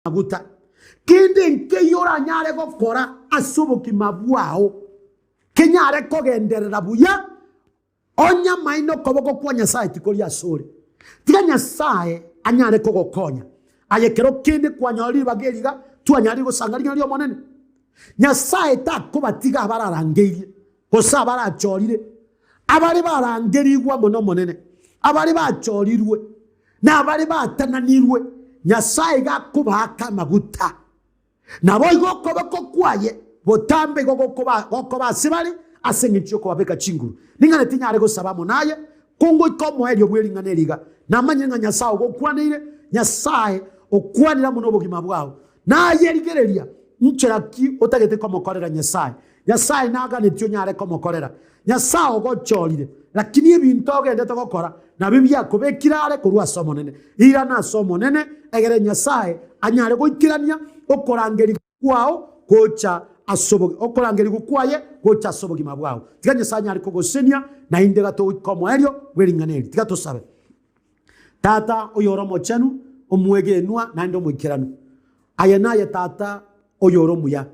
maguta kindi nke yora nyare gokora asoboki mabwao kenyare kogenderera buya onya maino koboko kwa Nyasaye tikori asore tiga Nyasaye anyare kogokonya ayekero kindi kwa nyori bageriga tu anyari gosangari ryo monene Nyasaye takobatiga abararangeire hosa barachorire abari barangerigwa mono monene abari bachorirwe na abari batananirwe Nyasaye gakubaka maguta na boy gokoboko kwaye botambe gokoba sibali asengicho ko babeka chinguru ningane tinyare gosaba monaye kongo ikomo elyo bwelinganeriga namanyenga Nyasaye gokwanire Nyasaye okwanira muno bogima bwawo na yerigereria ncheraki otagete komokorera Nyasaye naga netyo nyare komokorera Nyasaye gochorire lakini ebintu ogendete gokora na bibya kubekirare kurwa somo nene ira na somo nene egere Nyasaye anyare goikirania okorangeri kwao gocha asobogi okorangeri gukwaye gocha asobogi mabwao tiga Nyasaye anyare kogosenia na inde gato ikomo elyo bwelinganeri tiga tosabe tata oyoro mochenu omwege enwa na ndo mwikiranu ayanaye tata oyoro muya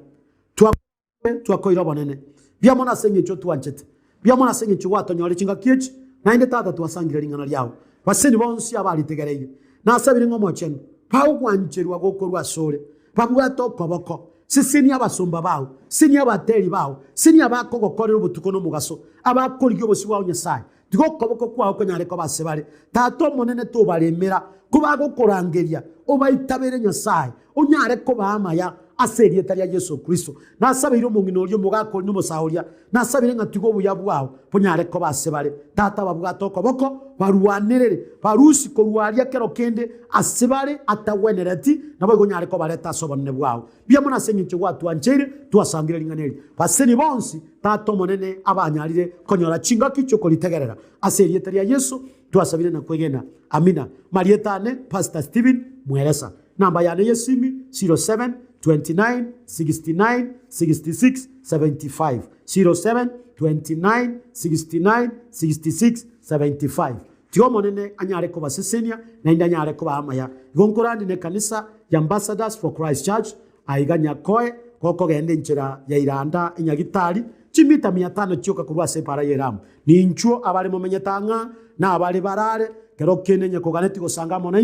twakoira bonene bya mona senye cyo twanchete bya mona senye cyo watonyore chinga kiech na inde tata twasangira lingana lyao baseni bonsi abali tegereye na sabire ngomo chenu pau kwancherwa gokorwa sore babwa tokoboko sisini abasumba bawo sini abateri bawo sini abakogokorera obutuko no mugaso abakori gyo bosi wawo Nyasaye tikokoboko kwawo konyare ko basebare tato monene to baremera kuba gokorangeria obaitabere Nyasaye onyare ko baamaya aseri etalia Yesu Kristo nasabire omungino lyo mugakori no musahuria nasabire ngatigo buyabwawo ponyare ko basebare tata babwa tokoboko baruanerere barusi ko ruaria kero kende asebare atawenerati nabo gonyare ko bareta sobonne bwawo bya muna senyicho watu anjere tuasangira linganeri baseni bonsi tato monene abanyarire konyora chinga kicho kolitegerera aseri etalia Yesu tuasabire na kwegena amina marietane Pastor Steven Mweresa namba yane yesimi 07 29 69 66 75 07 29 69 66 75 Tio monene anyare ko basesenia na inda anyare ko baamaya gonkorandi ne kanisa ya Ambassadors for Christ Church aiganya koe koko gende nchira ya Iranda inyagitari chimita 500 chioka kurwa separa yeramu ni inchuo abali momenyetanga na abali barare kero kene nyako ganeti gosanga mona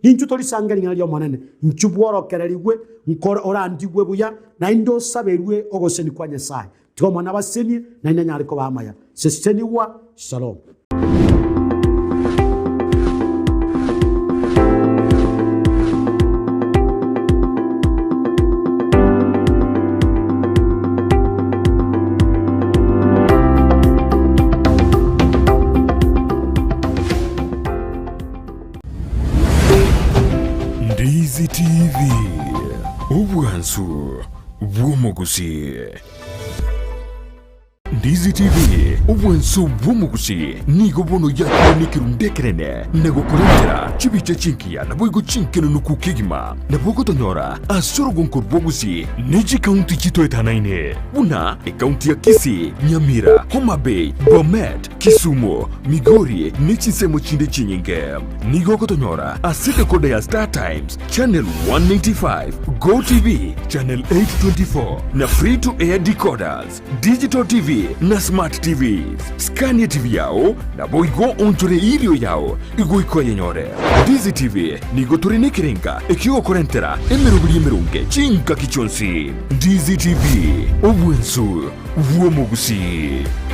inchu tori sanga linga lyo monene inchu bworo kererigwe nkora orandigwe buya na indo saberwe ogoseni kwa Nyasaye tiko mona baseni na ina nyariko baamaya seseni wa shalom. Ndizi TV Ubwansu Bwumugusi Ndizi TV Ubwansu Bwumugusi Nigo bono yakini kirundekerene Nego kurendera Chibiche chinkia na boigo chinkeno nukukigima Na bogo tonyora Asoro gonkor bogusi Neji kaunti chito etanaine Una kaunti ya Kisii Nyamira Homa Bay Bomet Kisumu Migori Nechisemo chinde chinyinge Nigo kotonyora Asika kode ya Star Times Channel 195 Go TV Channel 824 Na free to air decoders Digital TV na Smart TVs Scania TV yao na boigo onchore ilio yao Igo iko yenyore Ndizi TV Nigo turine kirenga Ekio korentera Emerubili merunge Chinka kichonsi Ndizi TV Obwensu Vuomogusi Makori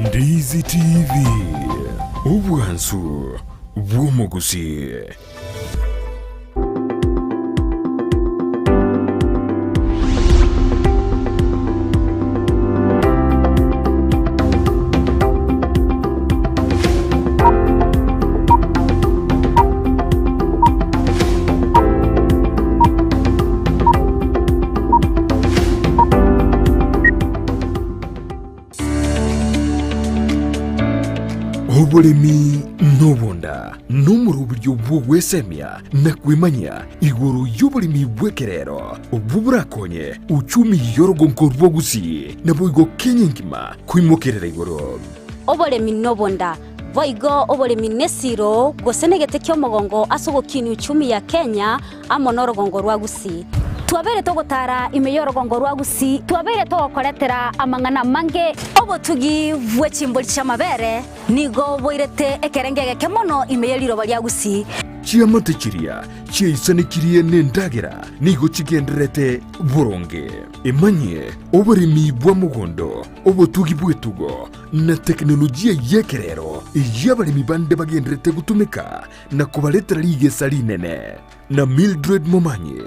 Ndizi TV, ubwansu bw'omugusi. Obulimi n'obunda n'omuri oburyo bw'ogwesemya nakwemanya iguru y'obulimi bw'ekerero obuburakonye uchumi yorogonko rw'ogusi nabwo Kenya nkima kwimokerera iguru. Obulimi n'obunda voigo obulimi nesiro gosenegete ky'omugongo asogokini uchumi ya Kenya amonorogongo rwagusi. Twabere togotara imeyorogongo rwagusi, twabere togokoretera amang'ana mange obotugi bw'echimbori cy'amabere nigo boirete ekerengege kemono imeyeriro ryagusi. Chiamate chiria chiaisanikiriye n'endagera nigo chigenderete boronge emanye obulimi bwa mugondo obotugi bw'etugo na teknolojia yekerero y'abalimi bande bagenderete gutumika na kubaletera ligesa linene na Mildred Momanye.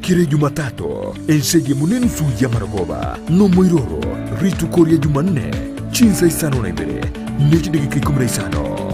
Kire Jumatatu ensege munensu ya Maragoba no Moiroro ritu koria Jumanne chinsa isano na imbere nechidegeka 15.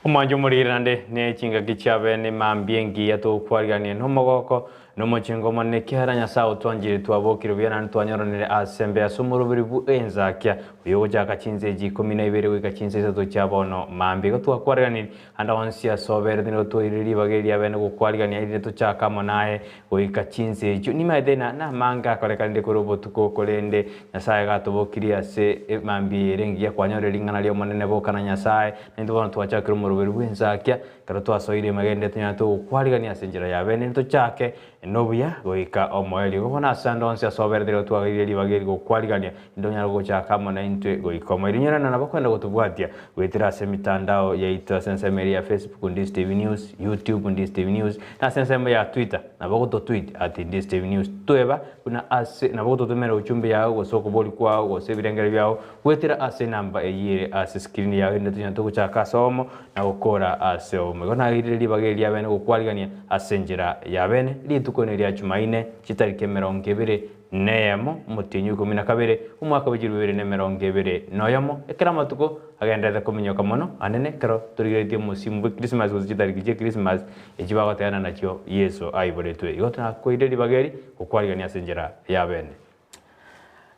Omanjo murirande ne chinga gichabe ne mambiengi ya to kwargani no mogoko no mochengo monne kera nyasa utwanjire twabokire byana ntwanyoronere asembe asumurubiri bu Ensakia uyo jaka chinze ji 12 wika chinze zo cyabono mambi go twakwarganira anda onsia sobere dino to iriri bageri abene go kwargania ire to chaka monae wika chinze ju nima dena na manga korekande ko robotu ko kolende nyasaye gatobokiria se mambi rengia kwanyoreri ngana lyo monene bokana nyasaye ndo bono twachakira umurubiri bu Ensakia karo twasoire magende tunyato kwargania senjira yabene to chake nobuya goika omoeli gobona sandonse asoberero twagiriri bagiri go kwarigania indonya go chaka mona intwe goika omoeli nyana nabakwenda gotubwatia gwetira se mitandao ya ita senseme ya Facebook Ndizi TV News, YouTube Ndizi TV News na senseme ya Twitter nabagoto tweet @Ndizi TV News tweba kuna ase nabagoto tumera uchumbe yao gosoko boli kwao gose birengere byao gwetira ase namba eyire ase screen yawe ndatunya to chaka somo na gukora ase omegona giriri bagiri yabene go kwarigania asenjira yabene litukone lya Jumaine kitarike 20 neyamo mutinyu 12 umwaka wa 2020 noyamo ekera matuko agenda kumenyoka mono anene karo turigeretie musimu Christmas kitarike Christmas ekibagoteana nakyo Yesu aiboretwe igotana koireri bageri okwarigania asenjira yabene.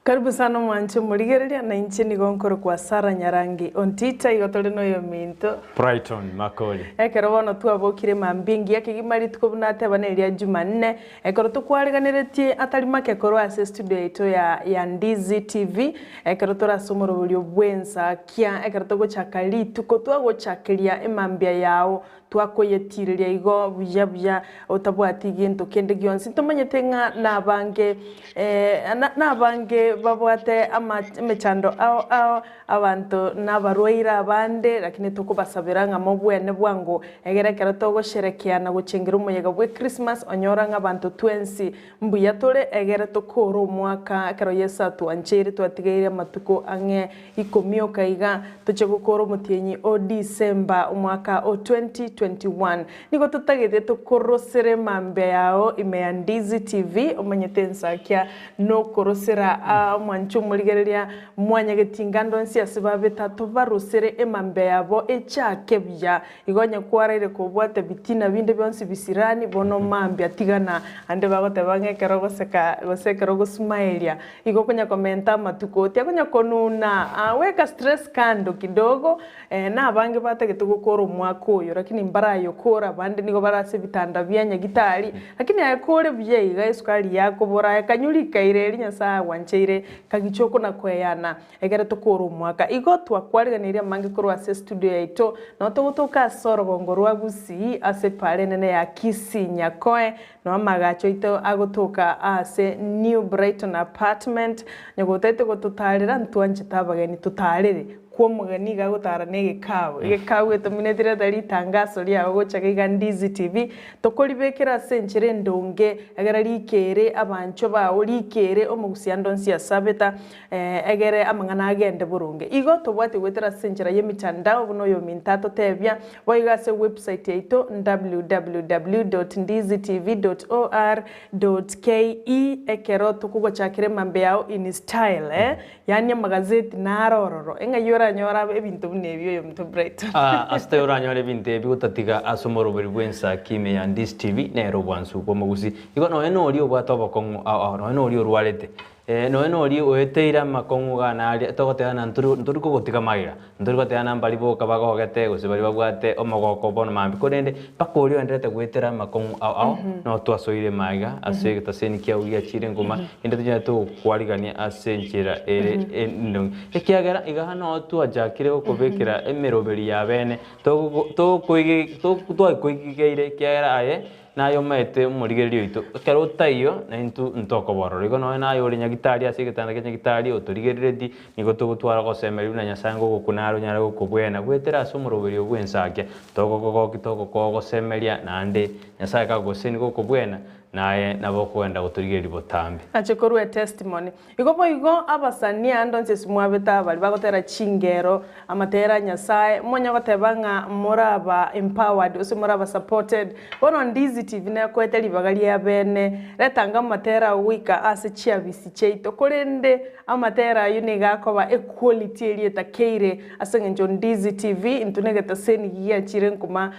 Karibu sana mwancho murigereria na nchini gonkoro kwa Sara Nyarangi Ontita igotore no yo minto Brighton Makori ekero bono twabokire mambingi yakigimari tukobuna tebaneria Jumanne ekero tukwariganiretie atari make koro ase studio ito ya Ndizi TV ekero turasomoro bulyo Ensakia ekero tugochakali tukotuagochakiria emambia yao twakoyetiriria igo buya otabwati gintu kende gyonsi tomanyete nga nabange babwate amechando ao abantu nabarwaira abande lakini tukubasabira nga mobwene bwango egerekera togosherekea na guchengira umuyega bwe Christmas onyora nga abantu 20 mbuya tole egere tokoro mwaka kero Yesu twanchire twatigeire matuko ange ikomio kaiga tuche gukoro mutienyi o December umwaka o 2021 niko tutagete tukorosere mambe yao ime Ndizi TV omanyete Ensakia no korosera mwancho muligereria mwanya getingando nsi asibabe tatu barosere emambe yabo echake bya igonya kwarire kubwate bitina binde byonsi bisirani bono mambe atigana ande bagote bangekero gosekero gosmailia igo kunya komenta matuko tia kunya konuna weka stress kando kidogo na bange batagete gukora umwaka uyo lakini mbara yokora bande nigo barase bitanda byanya gitari lakini ayakore bye gaisukari yako bora kanyulika ireri nyasa wancheire kagichoko na kweyana egere tokoro umwaka igo twakwarganiria mange koro ase studio yaito no togotoka soro gongorwa gusi ase pale nene ya Kisinya koe no magacho ito agotoka ase New Brighton apartment nyogotete gotutarira ntwanje tabageni tutarire kwa mugani gagutara nege kawe etominetire dari tangaso lya gocha kiga Ndizi TV tokolibekera senchire ndonge agara likere abancho ba olikere omugusiando nsia sabeta egere amangana agende burunge igo tobwate gwetera senchira yemitandao buno yo mintato tebya boigase website yaito www.ndizitv.or.ke ekero tukugochakire mambe yao in style yani magazeti narororo enga yora nyora ebintu nebyo yo mto Brighton asta ora nyora ebintu ebyo utatiga asomoro buri Ensakia me Ndizi TV nero bwansu kwa mugusi igo no eno oli obwato bakongo no eno oli orwalete no eno oli oeteira makongo gana ali togoteana nturi kogotika maira nturi goteana mbali boka bagogete gose bari bagwate omogoko bono mambi korende pakori endete gwetera makongo no twasoire maiga ase taseni kia ulia chire ngoma ende tunya to kwarigania asenchira endo ekiagera igahano twajakire okobekera emeroberi ya bene to koigeire kiagera aye nayo mete murigerio ito kero tayo na intu ntoko bororo igo no nayo ri nyagitari ase getanda ke nyagitari otorigerire di nigo tugutwara gosemeri na nyasango gukunaro nyara gukubwena gwetera asomuroberi Ensakia toko gosemeria nande nyasaka goseni gukubwena naye nabo kwenda guturigeri botambi achekorwe testimony igopo abasani andonse simwabeta bali bagotera chingero amatera nyasaye monya gotebanga moraba empowered ose moraba supported bono Ndizi TV na kweteri bagali ya bene retanga matera wika ase chiabisi cheito korende amatera yuniga koba equality elieta keire asengenjo Ndizi TV intunegeta seni ya chirenkuma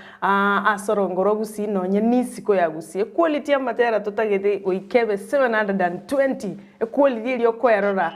asorongoro gusi no nyenisiko ya gusi equality matera tutagete goikebe 720 equality iliyo kwerora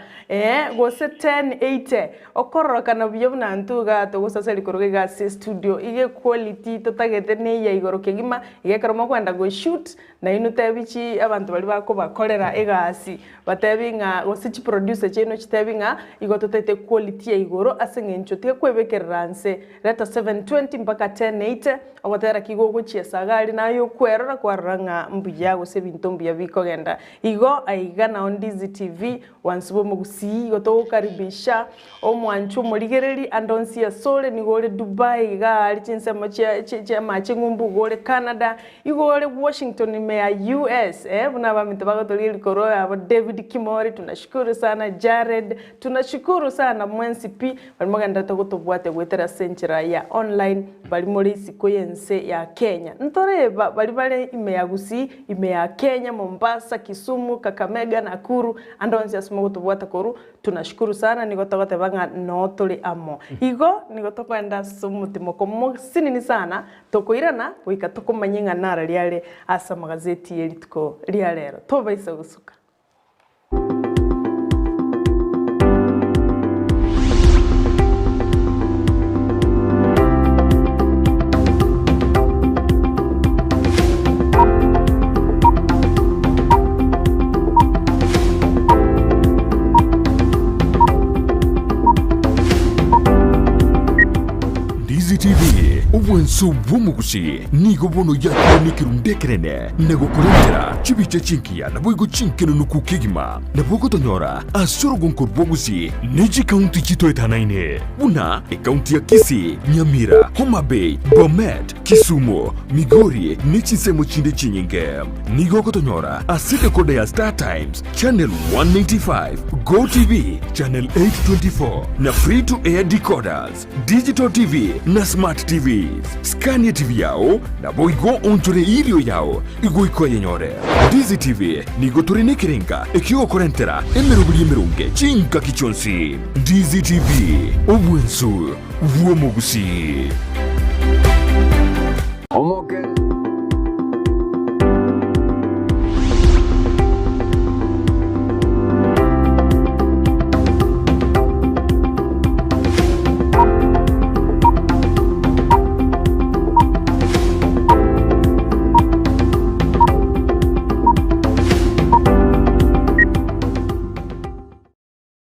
gose 1080 okoroka na byo nantuga to gusasa likoroge ga studio ige quality tutagete ne ya igoro kegima ige karoma kwenda go shoot na inute bichi abantu bali bako bakorera egasi batebinga gose chi producer cheno chitebinga igo tutete quality ya igoro asengencho tike kwebekeranse leta 720 mpaka 1080 ogotera kigogo chiesagari nayo kwerora kwaranga mbuya gose bintu mbuya bikogenda igo aigana on Ndizi TV wansubo mugusi gotokaribisha omwanchu murigereri andonsi ya sole nigole Dubai ga alichinse mache machingumbu gole Canada igole Washington meya US buna baminto bagotoli koro aba David Kimori tunashukuru sana Jared tunashukuru sana MNCP balimoganda togotobwate gwetera senchira ya online balimori siko yense ya Kenya ntoreba balibale imeyagusi imeya Kenya Mombasa Kisumu Kakamega Nakuru andonsi asimo tubwata koru tunashukuru sana nigotogote banga notoli amo igo nigotokwenda sumutimo komo sinini sana tokoirana kuika tokomanyinga nara liale asa magazeti yelitko lialero tobaisa gusuka TV ubwensu bwumugusi nigo bono yakoni kirundekerene nego kurengera chibiche chinkia na boigo chinkeno nukukigima na bogo tonyora asoro gonkor bogusi neji county chito etanaine buna county ya Kisii Nyamira Homa Bay Bomet Kisumu Migori nechisemo chinde chinyinge nigo kotonyora asite kode ya Star Times channel 195 Go TV channel 824 na free to air decoders digital TV na smart TVs Scania TV yao na boigo onchore ilio yao igo iko yenyore Ndizi TV nigo turine kirenga ekio korentera emerunge chinka kichonsi Ndizi TV obwensu vuomugusi Omoke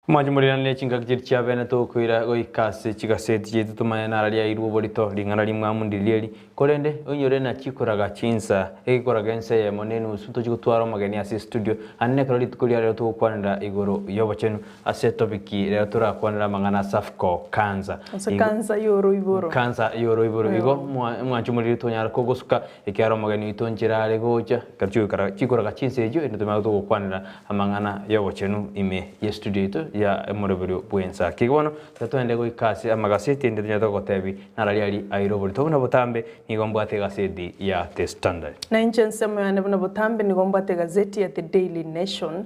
Majumuriranire chingakircha bene to kuira goikase chigaseti yetu tumanya naralia irubo bolito lingana limwamundilieli kolende onyore na chikoraga chinsa ekikoraga ense ya monenu suto chikutwara mageni ase studio anne karoli tukulia leo to kwanira igoro yobo chenu ase topiki leo tura kwanira mangana safco kanza kanza yoro iboro igo mwachumuriri to nyara kogosuka ekiaro mageni itonjira ale gocha karchu chikoraga chinsa ejo entumya to kwanira amangana yobo chenu ime ye studio ito ya Morobero Buensa kigono tatuende go ikasi amagaseti ende nyato gotebi naraliali airobori to na botambe nigombate gazeti ya The Standard na incensemo ya na botambe nigombate gazeti ya The Daily Nation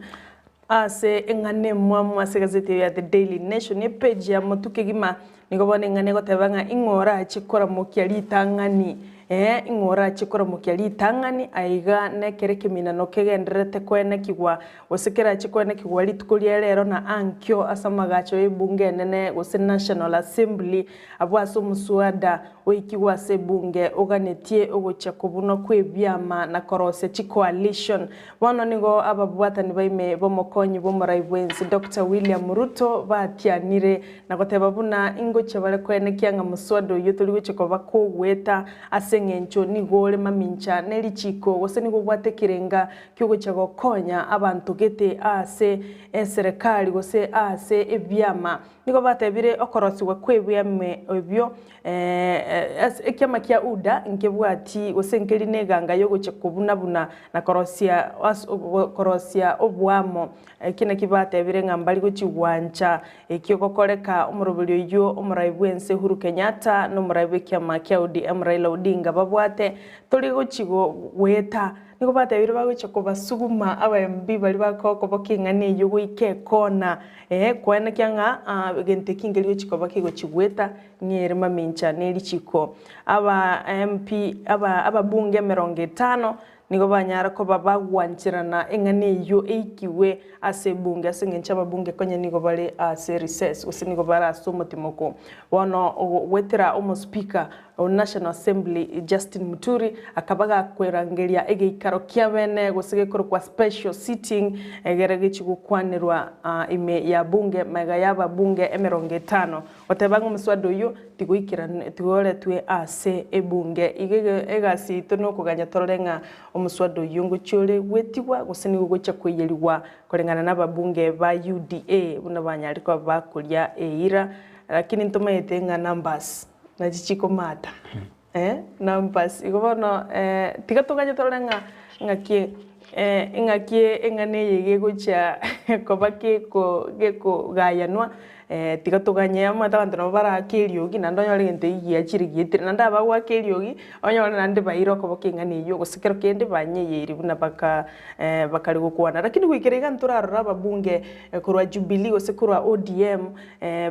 ase engane mwamu ase gazeti ya The Daily Nation ye page ya motukegima nigobone ngane gotebanga ingora chikora mokiali tangani ingora chikora mokiali tangani aiga nekereke minano kegenderete kwene kigwa osekera chikwene kigwa litukulia lero na ankyo asamagacho ebunge nene gose National Assembly abwaso musuada oikigwa se bunge oganetie ogocha kubuno kwebyama na korose chi coalition bono nigo ababwata nibaime bomokonyi bomoraiwensi Dr. William Ruto batianire na goteba buna ingoche bare kwene kyanga musuada yotoligo chikoba kogweta asengencho nigole mamincha nelichiko gose nigo bwate kirenga kyogocha gokonya abantu gete ase serikali gose ase ebyama nigo batebire okorosiwa kwebyame ebyo ekyama kya UDA nkebwati gose nkeli neganga yogocha kubunabuna na korosia obwamo kina kibatebire ngambali go chiwancha ekyokokoreka omurobelyo yo omuraibwense Uhuru Kenyatta no muraibe kyama kya ODM Raila Odinga babwate toli go chigo weta niko batebire bagocha kubasuguma abambi bali bakoko bokingane yugo ikekona kwene kyanga gente kingeli chikoba kigo chigweta nyere mamincha neli chiko aba MP aba bunge 50 nigo banyara ko babagwanchirana engane yo eikiwe ase bunge ase ngencha babunge konye nigo bari ase recess use nigo bara somotimoko wono wetira omo speaker o National Assembly Justin Muturi akabaga kwerangeria egeikaro kiabene gusige koro kwa special sitting egerege chigukwanirwa ime ya bunge mega yaba bunge 50 otebanga muswado yo tiguikira tigore twe ase ebunge igege egasi tono kuganya tororenga omuswado yungu chole wetigwa gusini gugocha kweyeriwa korengana n'ababunge ba UDA buna banyariko bakulia eira lakini ntumayete nga numbers na chichiko mata numbers igobono tigatuganya tororenga ngakie engane yege gocha kobake ko geko gayanwa tigatuganya amata bantu no bara keliogi nando nyore gente igia chirigietire nanda bagwa keliogi onyore nande bairo koboke ngane yo gusikero kende banye yeri buna bakari gukwana lakini gwikirega nturarora babunge kurwa Jubilee gose kurwa ODM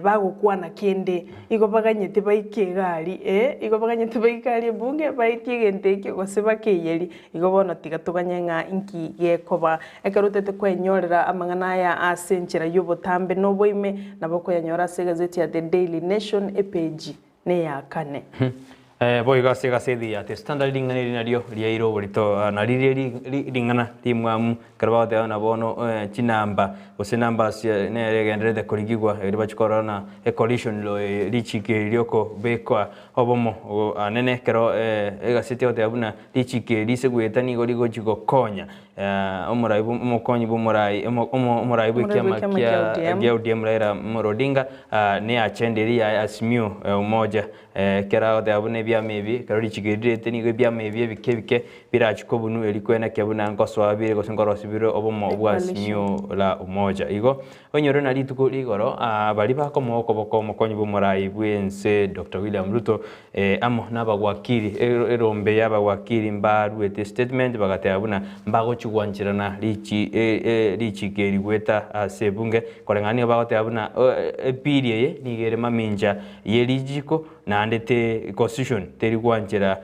bagukwana kende igo baganyete baikegari igo baganyete baikari bunge baitie gente iki gose bakeyeri igo bono tigatuganya nga inki gekoba ekarutete kwenyorera amangana ya asenchera yobotambe no boime nabo yanyora se gazeti ya The Daily Nation page ne ya kane boy gase ya te standard lingana rinario liairo borito na lingana timwamu karabate na bono chinamba ose numbers ne regendere de korigigwa eri bachikorana collision lo lichike lioko bekwa obomo anene kero gazeti ote abuna lichike lisegweta ni goligo chiko konya omuraibu umukonyi omuraibu kiama kia ODM Raila Morodinga ne achenderi ya Asmio umoja kera ote abune bya mebi karori chigirite ni bya mebi bike birachiko bunu elikwena kyabuna ngoswa bire gosengorosi bire obomo bwasmio la umoja igo onyoro na lituko ligoro bali bako boko mukonyi bumurai bwense Dr. William Ruto amo nabagwakiri erombe yabagwakiri mbaruete statement bagate abuna mbago chigwanchirana lichi geri gweta sebunge korengani bagate abuna period nigere maminja yelijiko na andete constitution teri gwanchira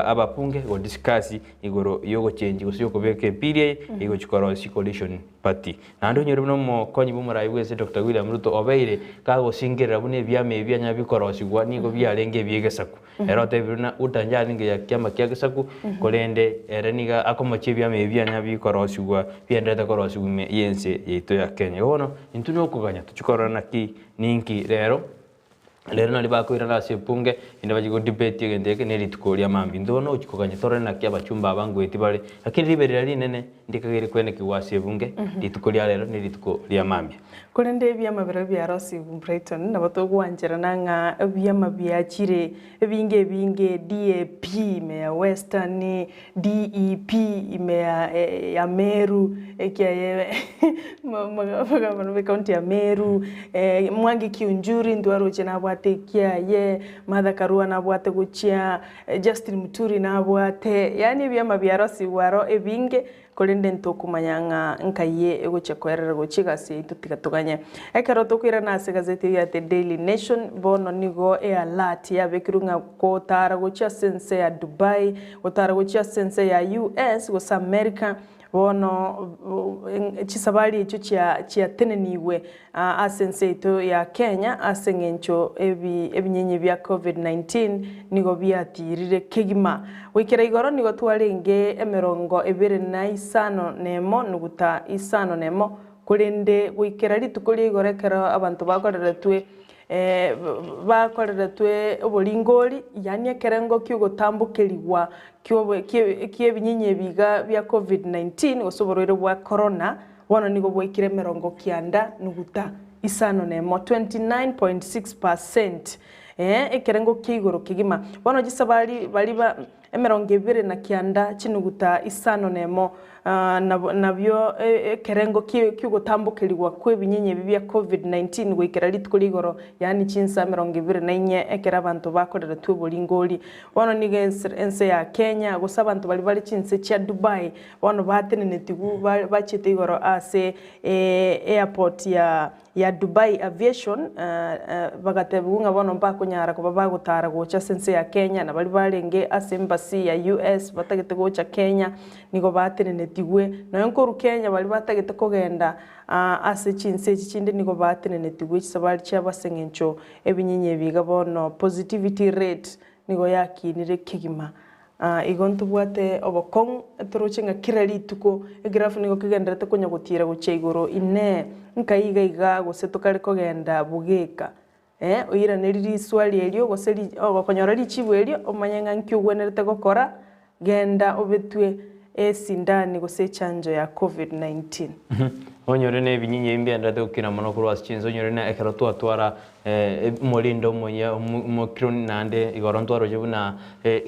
abapunge go discuss igoro yogo change go syo kobeke period igo chikoro coalition party nando nyoro no konyi bumurai bwese Dr. William Ruto obeire kago singera bune byame byanya bikorosigwa nigo byarenge byegesaku erote biruna utanjani nge yakyama kyagesaku kolende ereniga akomache byame byanya bikorosigwa byendeta korosigwa yense yeto ya Kenya wono intuno kuganya tuchikorana ki ninki rero nali bakwira na sepunge indabajigo debate yendeke nelitukolia mambi ndono uchikoganya torena kya bachumba abangu etibale lakini liberera linene ndikagere kwene kiwa sebunge litukolia lero nelitukolia mambi kolende byama biro bya Rosi Brighton nabatogwanjira nanga byama byachire binge DAP me Western DEP me ya Meru ekya maga county ya Meru Mwangi Kiunjuri ndwaro chena tekia ye Martha Karua na bwate guchia Justin Muturi na bwate yani byama bya Rosi waro ebinge kolende ntokumanyanga nkaye egoche kwerera gochigasi tutigatuganye ekero tokwira na gazeti ya The Daily Nation bono nigo alert ya bekirunga ko tara gochia sense ya Dubai otara gochia sense ya US go America bono chisabali echo chia teneniwe asense ito ya Kenya asengencho ebinyenye bya COVID-19 nigo byatirire kegima wikira igoro nigo twarenge 25 nemo nuguta 5 nemo kulende wikira litukuli igoro kero abantu bakorera twe obolingoli yani ekerengo kyugotambukeliwa kyebinyenye biga bya COVID-19 osoboroire bwa corona wono nigo bwekire 90 isano nemo 29.6%. Ekerengo kigoro kigima wono gisabali baliba 29 chinuguta isano nemo nabyo kerengo ky'ugutambukirwa kw'ebinyenye bibya COVID-19 gwikira rituko ligoro yani chinsa 24 ekera abantu bakorera tw'oburingori bono niga ense ya Kenya gusa abantu bali chinse cha Dubai bono batenenetigu bachite igoro ase airport ya Dubai Aviation bagatebunga bono mpakunyara kuba bagutara gocha sense ya Kenya na bali barenge ase embassy ya US batagete gocha Kenya nigo batenenetigwe nayo nkoru Kenya bali batagete kogenda ase chinse chinde nigo batenenetigwe chisabali chabasengencho ebinyenye biga bono positivity rate nigo yakinire kigima igonto bwate obokong turuchinga kirali tuko egraph nigo kigenderete kunya gutira gucheigoro ine nkaiga gose tukari kogenda bugeka oira neriri swali elio gose ogokonyora richibu elio omanyanga nkyugwenerete gokora genda obetwe esindani gose chanjo ya COVID-19 onyore ne binyenye imbienda de ukina mono kurwa chinzo onyore na ekero twara molindo moya mokironi nande igoronto jebuna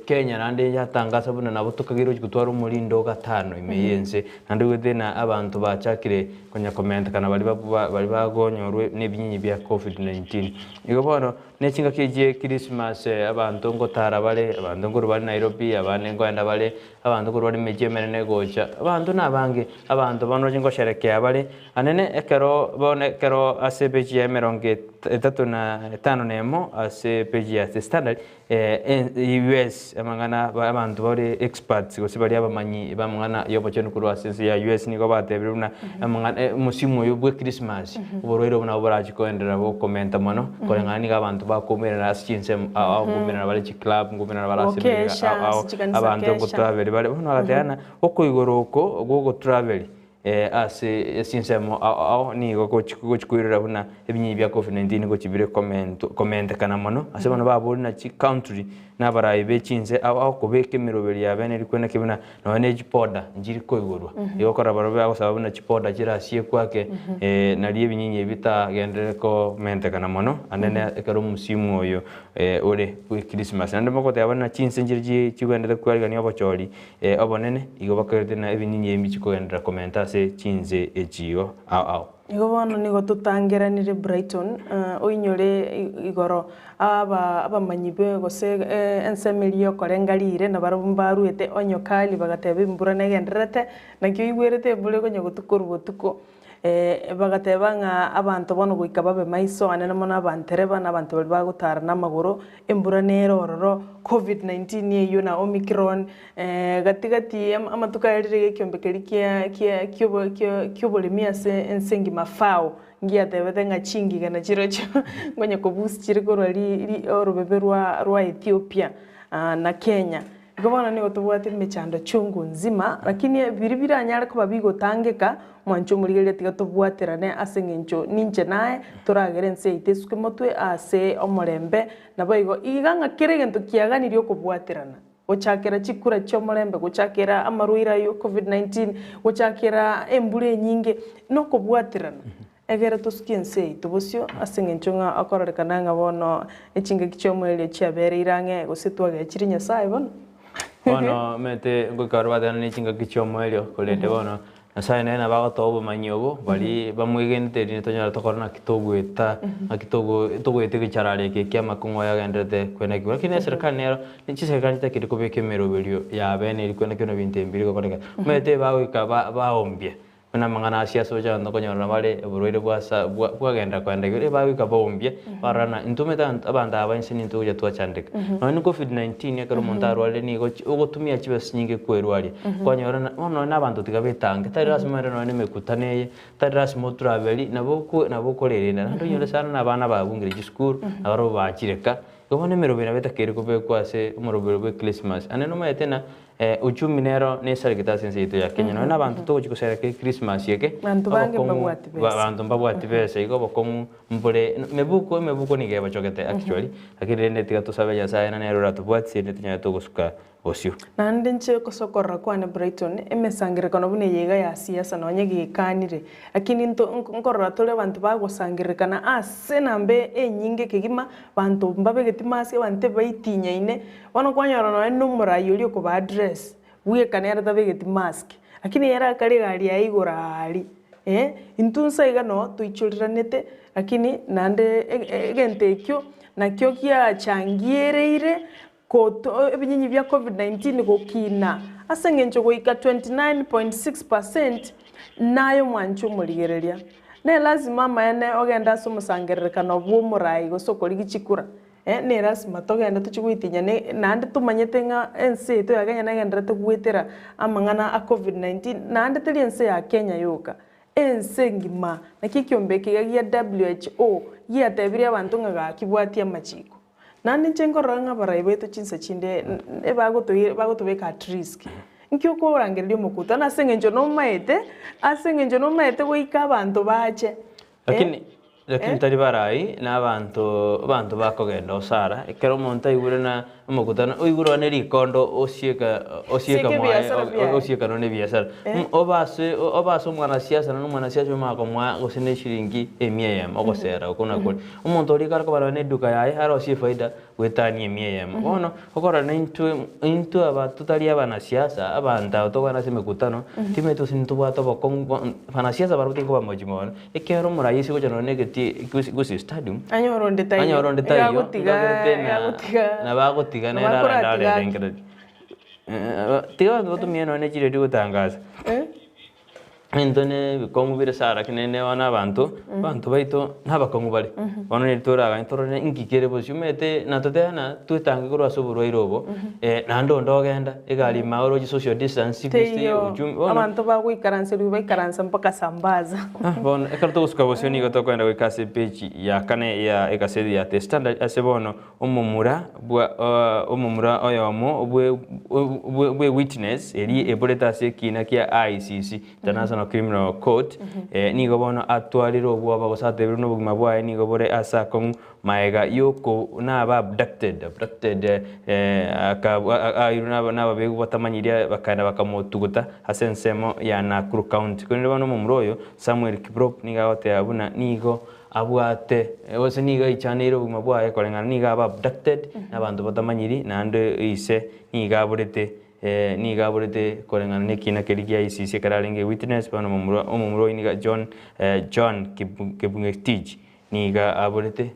Kenya nande yatangasa buna nabo tukagiro gutwara molindo gatano imeyense nande wethena abantu bachakire konya comment kana bali bagonyorwe ne binyenye bya COVID-19 igobono nechinga kije Christmas abantu ngotara bale abantu ngoro bali Nairobi abane ngoenda bale abantu ngoro bali mejemene gocha abantu nabange abantu bano jingo sherekea bale anene ekero bone kero ase peji ya 35 nemo ase peji ya standard US amangana abantu bari experts gose bari abamanyi bamangana yobo cyane kurwa sense ya US niko batebiruna amangana musimu yo bwe Christmas uboroiro buna buraji ko endera bo commenta mono korengani ga abantu bakomera sinse aho kumera bari ci club ngumera barase abantu ngo travel bari bano agatana oko igoroko go travel ase sinsemo au ni go chikuirira buna ebinyi bya COVID-19 go chibire comment kana mono ase bano baburi na chi country na barayi bechinze au kubeke miroberi ya bene rikwena kibuna no energy powder njiri ko igorwa yo kora barobe ago sababu na chi powder jira sie kwake na liye binyinyi bita gendere ko mente kana mono anene ekaro musimu oyo ore ku Christmas nande mako te abana chinse njiri chigwendere kwari gani obochori obonene igo bakerete na ebinyinyi embi ko gendera commenta se chinze ejiyo au igo bono nigo tutangeranire Brighton oinyore igoro abamanyibe gose ensemelio korengarire na barumbaruete onyokali bagatebe imbura negenderete nakyo igwerete bure gonye gutukuru botuko bagateba nga abantu bono goika babe maiso anene mona abantereba n'abantu bali bagutara n'amaguru imbura nerororo COVID-19 yeyo na Omicron gatigati amatuka yarire kyombekeri kyobolemia se ensengi mafao ngia tebete nga chingi kana chirocho ngonya ko boost chiriko rali orubebe rwa Ethiopia na Kenya gobana ni otubwate mechando chungu nzima lakini biribira anyara ko babigotangeka mwancho murigere tigatubwaterane asengencho ninje nae turagerense itesuke motwe ase omorembe naboigo iganga kiregento kiaganirio kubwaterana gochakera chikura chomorembe gochakera amaruira yo COVID-19 gochakera embure nyinge no kubwaterana egera tuskiense tubusyo asengencho nga akororeka nga bono echinga kichomwele chiabere irange gositwaga chirinya sai bono Bueno, mete ngokarwa dana ni chinga kichomwelio kolete bono nasai nena bago tobo manyobo bali bamwegente ni tonyara tokorna kitogweta kitogwete kicharare ke kya makungo ya gendete kwena kiwa kine serikali nero ni serikali takiri kubeke merobelio ya bene ilikwena kino bintembiri ko koleka mete bago ka baombye na mangana asia soja ndo konyora bale buroire bwagenda kwenda gire bago ka baombye barana intumeta abanda abansini ntuja twachandika no COVID-19 yakaro montaro ale ni gotumia chibes nyinge kwerwali kwanyora no n'abantu tigabetange tari rasmara no nemekutaneye tari rasmo travel nabo korerenda ndo nyora sana n'abana babungire gisukuru abaro bakireka gobone merobera betakere ko kwase umurobero bwe Christmas aneno mayetena uchumi nero ne sarikita sense ya Kenya no n'abantu to gusera ke Christmas yeke bantu mbabwati bese igo bokomu mbole mebuko ni geba chokete actually akire ne tiga to sabeja sa na nero ratubwati ne tinya to gusuka osio nande nche kosokorra kwane Brighton emesangire kono bune yega ya siasa no nyege kanire lakini nkorra tole bantu bagosangire kana ase nambe enyinge kegima bantu mbabe getimase bante baitinya ine bano kwanyara no numura yoli ko ba address wiye kanera tabe geti mask lakini era kali gari ya igorari intunsa igano tuichuriranete lakini nande gentekyo nakyo kiachangireire koto ebinyinyi bya COVID-19 gokina ase ngencho goika 29.6% nayo mwancho murigereria ne lazima maene ogenda sumusangererekano bw'umurai gosokori gichikura ne lazima togenda tuchigwitinya nande tumanyete nga ense to yagenya nagendera tugwitira amangana a COVID-19 nande teri ense ya Kenya yoka ense ngima nakikyombeke ya WHO yatebire abantu nga kibwatia machiko nande nchengoranga baraibeto chinsa chinde bagotubeka at risk nkyo ko orangereria omokuta nasengenjo no maete goika abantu bache lakini tari barai na abantu bakogenda osara ekero omonto aigure na omokutano oigurwa ne rikondo osieka no ne biasara obase omwana siasa na omwana siasa makomwa gosene shiringi 100 ogosera okona kuri omonto rikara ko barane duka yaye haro sie faida wetani 100 bono okora na into abatu tari abana siasa abanda togana se mekutano timeto sinto bato bana siasa baruti ko bamojimon ekero murayisi go jano negeti gusi stadium anyoronde tayo na bagotiga nera ndare tiga ndo tumieno ne chire gutangaza Entone bikongu bire sara kinene wana abantu baito nabakongu bari bono ni turaga intorone ingikere bosumete natotena tutange kurwa suburo irobo nando ndogenda egari maoro social distance kwiste ujumbe abantu bagwikaranse bikaransa mpaka sambaza bono ekarto uska bosioni gotokwenda gwikase page ya kane ya ekasedi ya The Standard asebono omumura oyomo obwe witness eri eboleta sekina kia ICC International Criminal Court nigo bono atwariro obwo bagosatebiro no bugima bwae nigo bore asakon maega yoko naba abducted ayiruna nababegu batamanyiria bakana bakamotuguta hasensemo ya Nakuru County kunire bono mumroyo Samuel Kiprop niga ote abuna nigo abwate ose niga ichaniro bugima bwae kolengana niga abducted nabantu batamanyiri nande ise niga burete niga burete kolengana nekina kerigia ICC kararenge witness bano omumuro niga John Kibungetij niga aburete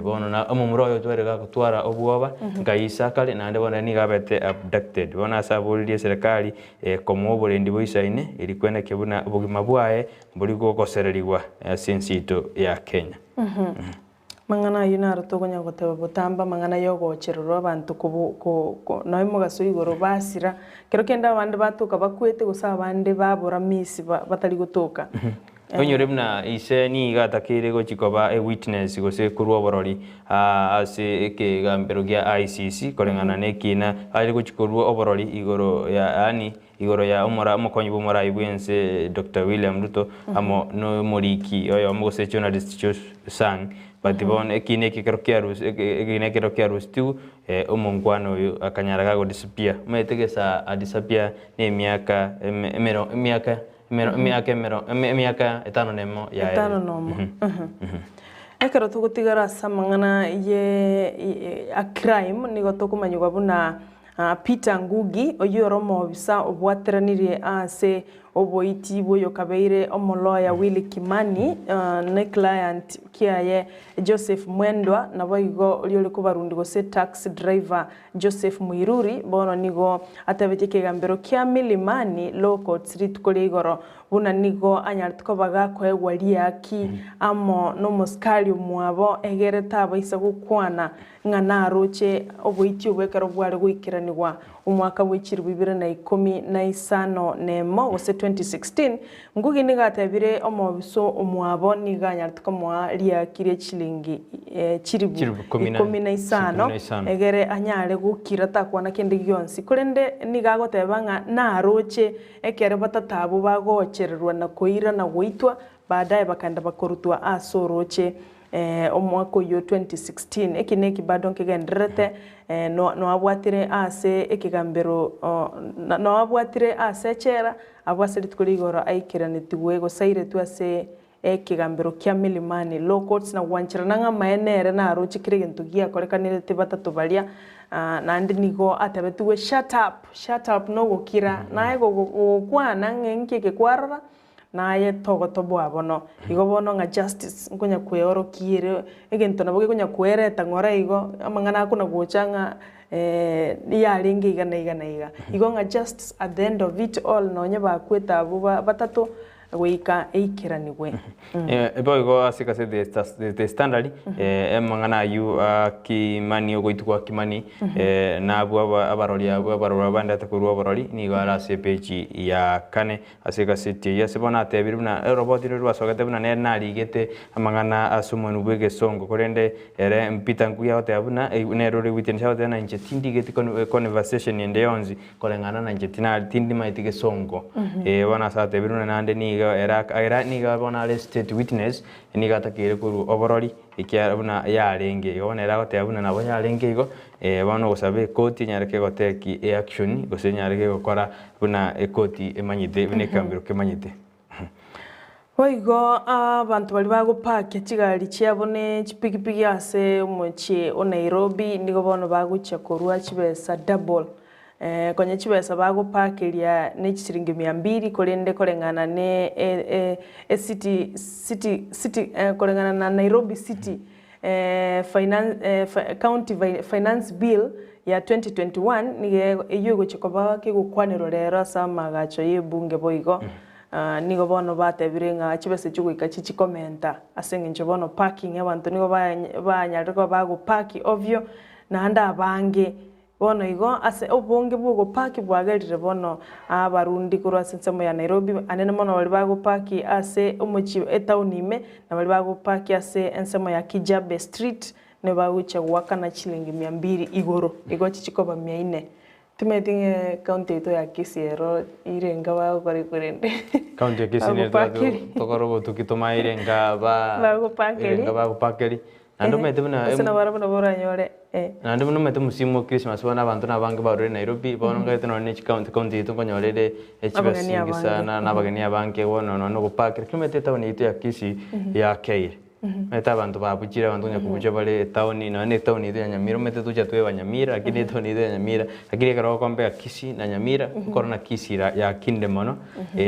bono na omumuro yo twerega kutwara obwoba ngaisa kale nande bona niga bete abducted bona saburirie serikali komo burendi boisaine iri kwenda kebuna obugima bwae buri gokosererigwa sinsito ya Kenya mangana yunaro togonya goteba botamba mangana yogochererwa abantu ko naimo gasoigoro basira kero kenda abandi batuka bakwete gusaba bande babura misi batari gutoka onyore bna ise ni gatakire gochikoba witness gose kurwa borori ase eke gambero gya ICC kolengana nekina ari gochikorwa oborori igoro ya igoro ya omukonyi bumora ibwense Dr. William Ruto amo no moriki oyo mugose journalist sang batibon ekine kerokiarus tu omongwano oyo akanyaraga go disappear metegesa adisappear ne miaka etano nemo ya etano nomo ekero tugutigara samangana ye a crime nigo tokumanywa buna Peter Ngugi oyoro mobisa obwateranirie ase oboiti boyo kabeire omoloya Willy Kimani ne client kiaye Joseph Mwendwa nabo igo liole kubarundi gose taxi driver Joseph Muiruri bono nigo atabete kegambero kia Milimani low court street kolegoro buna nigo anyartko baga kwegwalia ki amo no moskali mwabo egere taba isa gukwana ngana roche oboiti obwekero bware guikiranirwa umwaka w'ikiri 2015 nemo gose 2016 Ngugi nigatabire omobiso omwabo niganyartko mwa lia kire chilingi chiribu 15 egere anyare gukira takwana kende gyonsi kurende nigagotebanga na roche ekere batatabo bagochererwa na koira na goitwa baadaye bakanda bakorutwa asoroche omwaka yo 2016 ekineki bado nkigenderete no abwatire ase ekigambero no abwatire ase chera abwasiri tukuligoro aikiranitigwe go saire tu ase kigambiro kia milimani law courts na wanchirana nga maenere na arochi kire gintu gia korekanire batatu baria na ndi nigo atabetiwe shut up no gukira naye gukwana ngenke gekwarora naye togotobo abono igo bono nga justice ngonya kweyoro kire egento nabo gonya kwereta ngora igo amangana akuna guchanga yaringe igana igo nga justice at the end of it all nonye bakweta abo batatu wika eikiranigwe ebo igo asika se the standard mangana yu kimani ogoitukwa kimani na abarori banda takurwa abarori ni gara se page ya kane asika city ya sebona tebiru na robot ru asogate buna ne narigete amangana asumonu bwege songo korende ere mpita nkuya ote abuna ne rori within south na inje tindigete conversation ende onzi kolengana na inje tina tindi maitike songo wana sa tebiru na ande ni era niga bona state witness niga takire kuru oborori ikia buna yarenge yona era gote abuna nabo yarenge igo bano gosabe koti nyareke goteki action gose nyareke gokora buna koti emanyite bine kambiro kemanyite Oigo abantu bali bagupaka kigari cyabone chipikipiki ase umuchi o Nairobi nigo bono bagucha korwa chibesa double konye chibesa bagupakiria ne chiringi 200 kolende kolengana ne city kolengana na Nairobi city county finance bill ya 2021 nige iyo gochikoba kigukwaniro rero sama gacho yebunge boigo nigo bono batebirenga chibese chuguika chichikomenta asenge nchobono parking abantu nigo banyariko bagupaki ovyo na anda abange bono igo ase obonge bugo paki bwagerire bono abarundi kurwa sensemo ya Nairobi anene mono bali bagupaki ase omuchi etaunime na bali bagupaki ase ensemo ya Kijabe street ne bagucha wakana chilingi 200 igoro igo chichikoba 400 tumetinge county to ya Kisii irenga bagore kurende county ya Kisii ne tokorobo tukitoma irenga bagupakeri ando metebuna esena barabona boranyore ando no metu musimu Christmas bana abantu nabange barore Nairobi bono ngete no ne county to konyorere echibasi sana nabageni abange bono no gupakira kimete tawoni itu ya Kisii ya Keire meta abantu babuchira abantu nyakubucha bale tauni no ne tauni itu ya Nyamira mete tuja tuwe wa Nyamira lakini tauni itu ya Nyamira lakini karo kombe ya Kisii na Nyamira korona Kisii ya Kindemono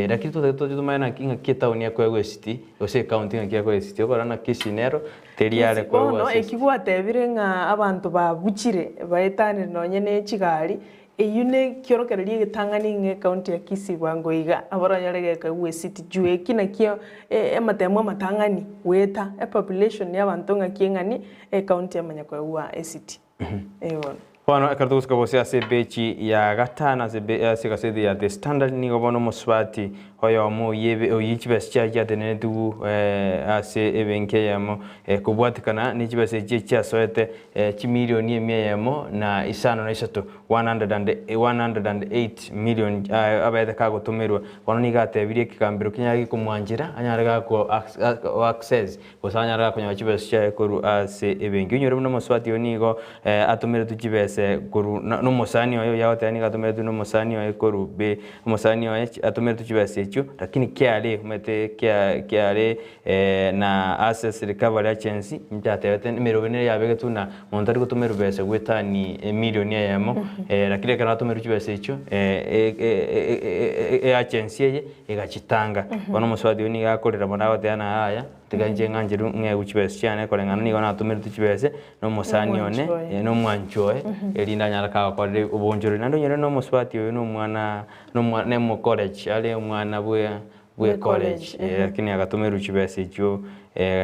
lakini tu maana kinga kitauni ya kwa city ose county ya kwa city korona Kisii nero teriare kwa no ekibwa tebirenga abantu babuchire baetane nonye ne chigari eyune kiorokererie gitangani nge county ya Kisii bangoiga abaranyarege kwa city jue kina kio ematemo matangani weta population ya bantu ngakingani county ya Manyakwa city Bueno, kartu kubosia sebechi ya gatana sekasedi ya the standard ni gobono moswati hoyo mo yebe oyichibescha ya denedu ase ebenke yamo kubwatikana ni chibese cha soete chimilioni emyemo na isano na isato 108 million abeda kago tumerwa bono ni gatebirie kikambiro kinyagi kumwanjira anyaraga ko access bosanyaraga kunya chibescha koru ase ebenke nyore no moswati onigo atumere tuchibese guru no mosani oyo yaotani gatumere tu no mosani oyo koru be mosani oyo atumere tuchibese chu lakini kiale mete kiale na access recovery agency mtatete merobene yabege tuna montari gutumere bese gwetani milioni yamo lakini kana tumere tuchibese chu agency ye egachitanga bono moswadi oni gakorera bona tena haya tiganje nganjiru nge uchibese cyane kolengana ni gona tumere tuchibese no mosani one no mwanchoe elinda nyaraka kwa ubonjoro nando nyere no moswati oyo no mwana ne mu college ale mwana bwe college lakini agatumira uchibese cyo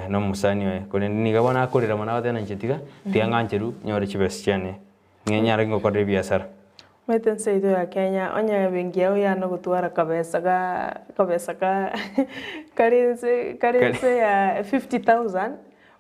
no musani we kole ni gabona akorera mwana watena njetiga tianganjeru nyore chibese cyane ngenyara ngo kwa biashara metense ito ya Kenya onya bengi yao ya no gutwara kabesa ka karense ya 50,000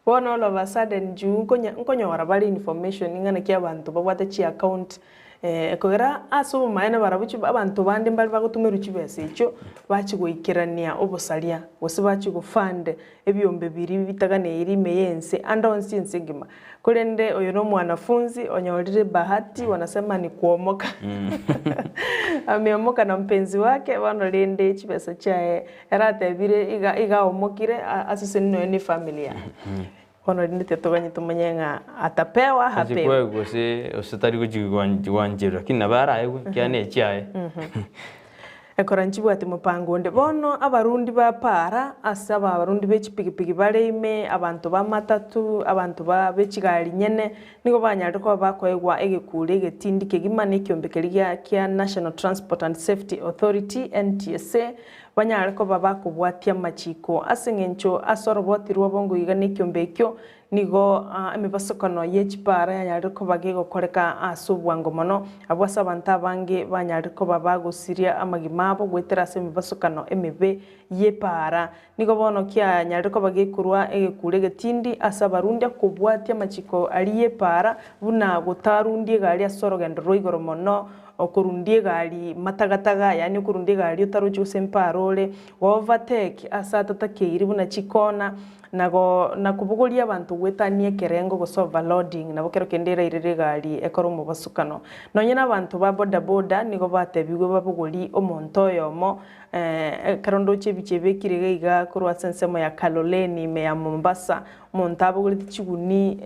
bono all of a sudden juu nkonya warabali information ingana kia bantu babwate chi account ekogera aso maene barabuchi abantu bandi mbali bagotumira chibese icho bachi goikerania obosaria gose bachi gofande ebyombe biri bitagane iri meyense anda onsi nsingima kurende oyo no mwanafunzi onyorire bahati wanasema ni kuomoka ameomoka na mpenzi wake wanolende chibese chae erate bire iga omokire asise ni familia ono ndite toganye tumenyenga atapewa hape kwa gose ositari kujigwanjira kinabara ayo kyane cyaye ekoranchibu ati mupango nde bono abarundi ba para asaba abarundi bechipigipigi bareme abantu ba matatu abantu ba bechigali nyene nigo banyari ko bakoegwa egekure getindi kegimane kyombekeri kya National Transport and Safety Authority NTSA banyari ko babakubwatia machiko asengencho asorobotirwa bongo igane kyombekyo nigo emibasokano yechipara yanyari ko bagego koreka asubwango mono abwasa abantu abange banyari ko babagusiria amagimabo gwetera se emibasokano emibe yepara nigo bono kya nyari ko bagekurwa egekure getindi asabarundi kubwatia machiko ali yepara buna gutarundi gali asorogendo roigoro mono okurundie gali matagataga yani okurundie gali utaruju semparole overtake asatata keiri buna chikona nakubugulia abantu gwetanie kerengo go overloading nabo kero kendera irere gali ekoro mu basukano nonye nabantu ba boda boda nigo batebigwe babuguli omonto yomo karondo chebichebe kirega kurwa sensemo ya Kaloleni me ya Mombasa montabo guliti chiguni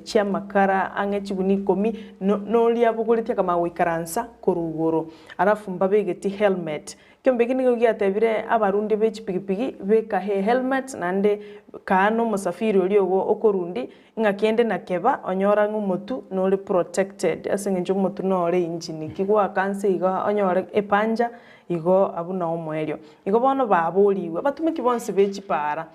chia makara ange chiguni komi no lia buguliti kama wikaransa kurugoro arafu mbabegeti helmet kyombeki nigo gyatebire abarundi bechipigipigi bekahe helmet nande kano musafiri oliogo okorundi ngakende nakeba onyora ngumutu nole protected asengenjo mutu nole engine kigwa kanse iga onyora epanja igo abuna omwelio igo bono baboliwe batumiki bonse bechipara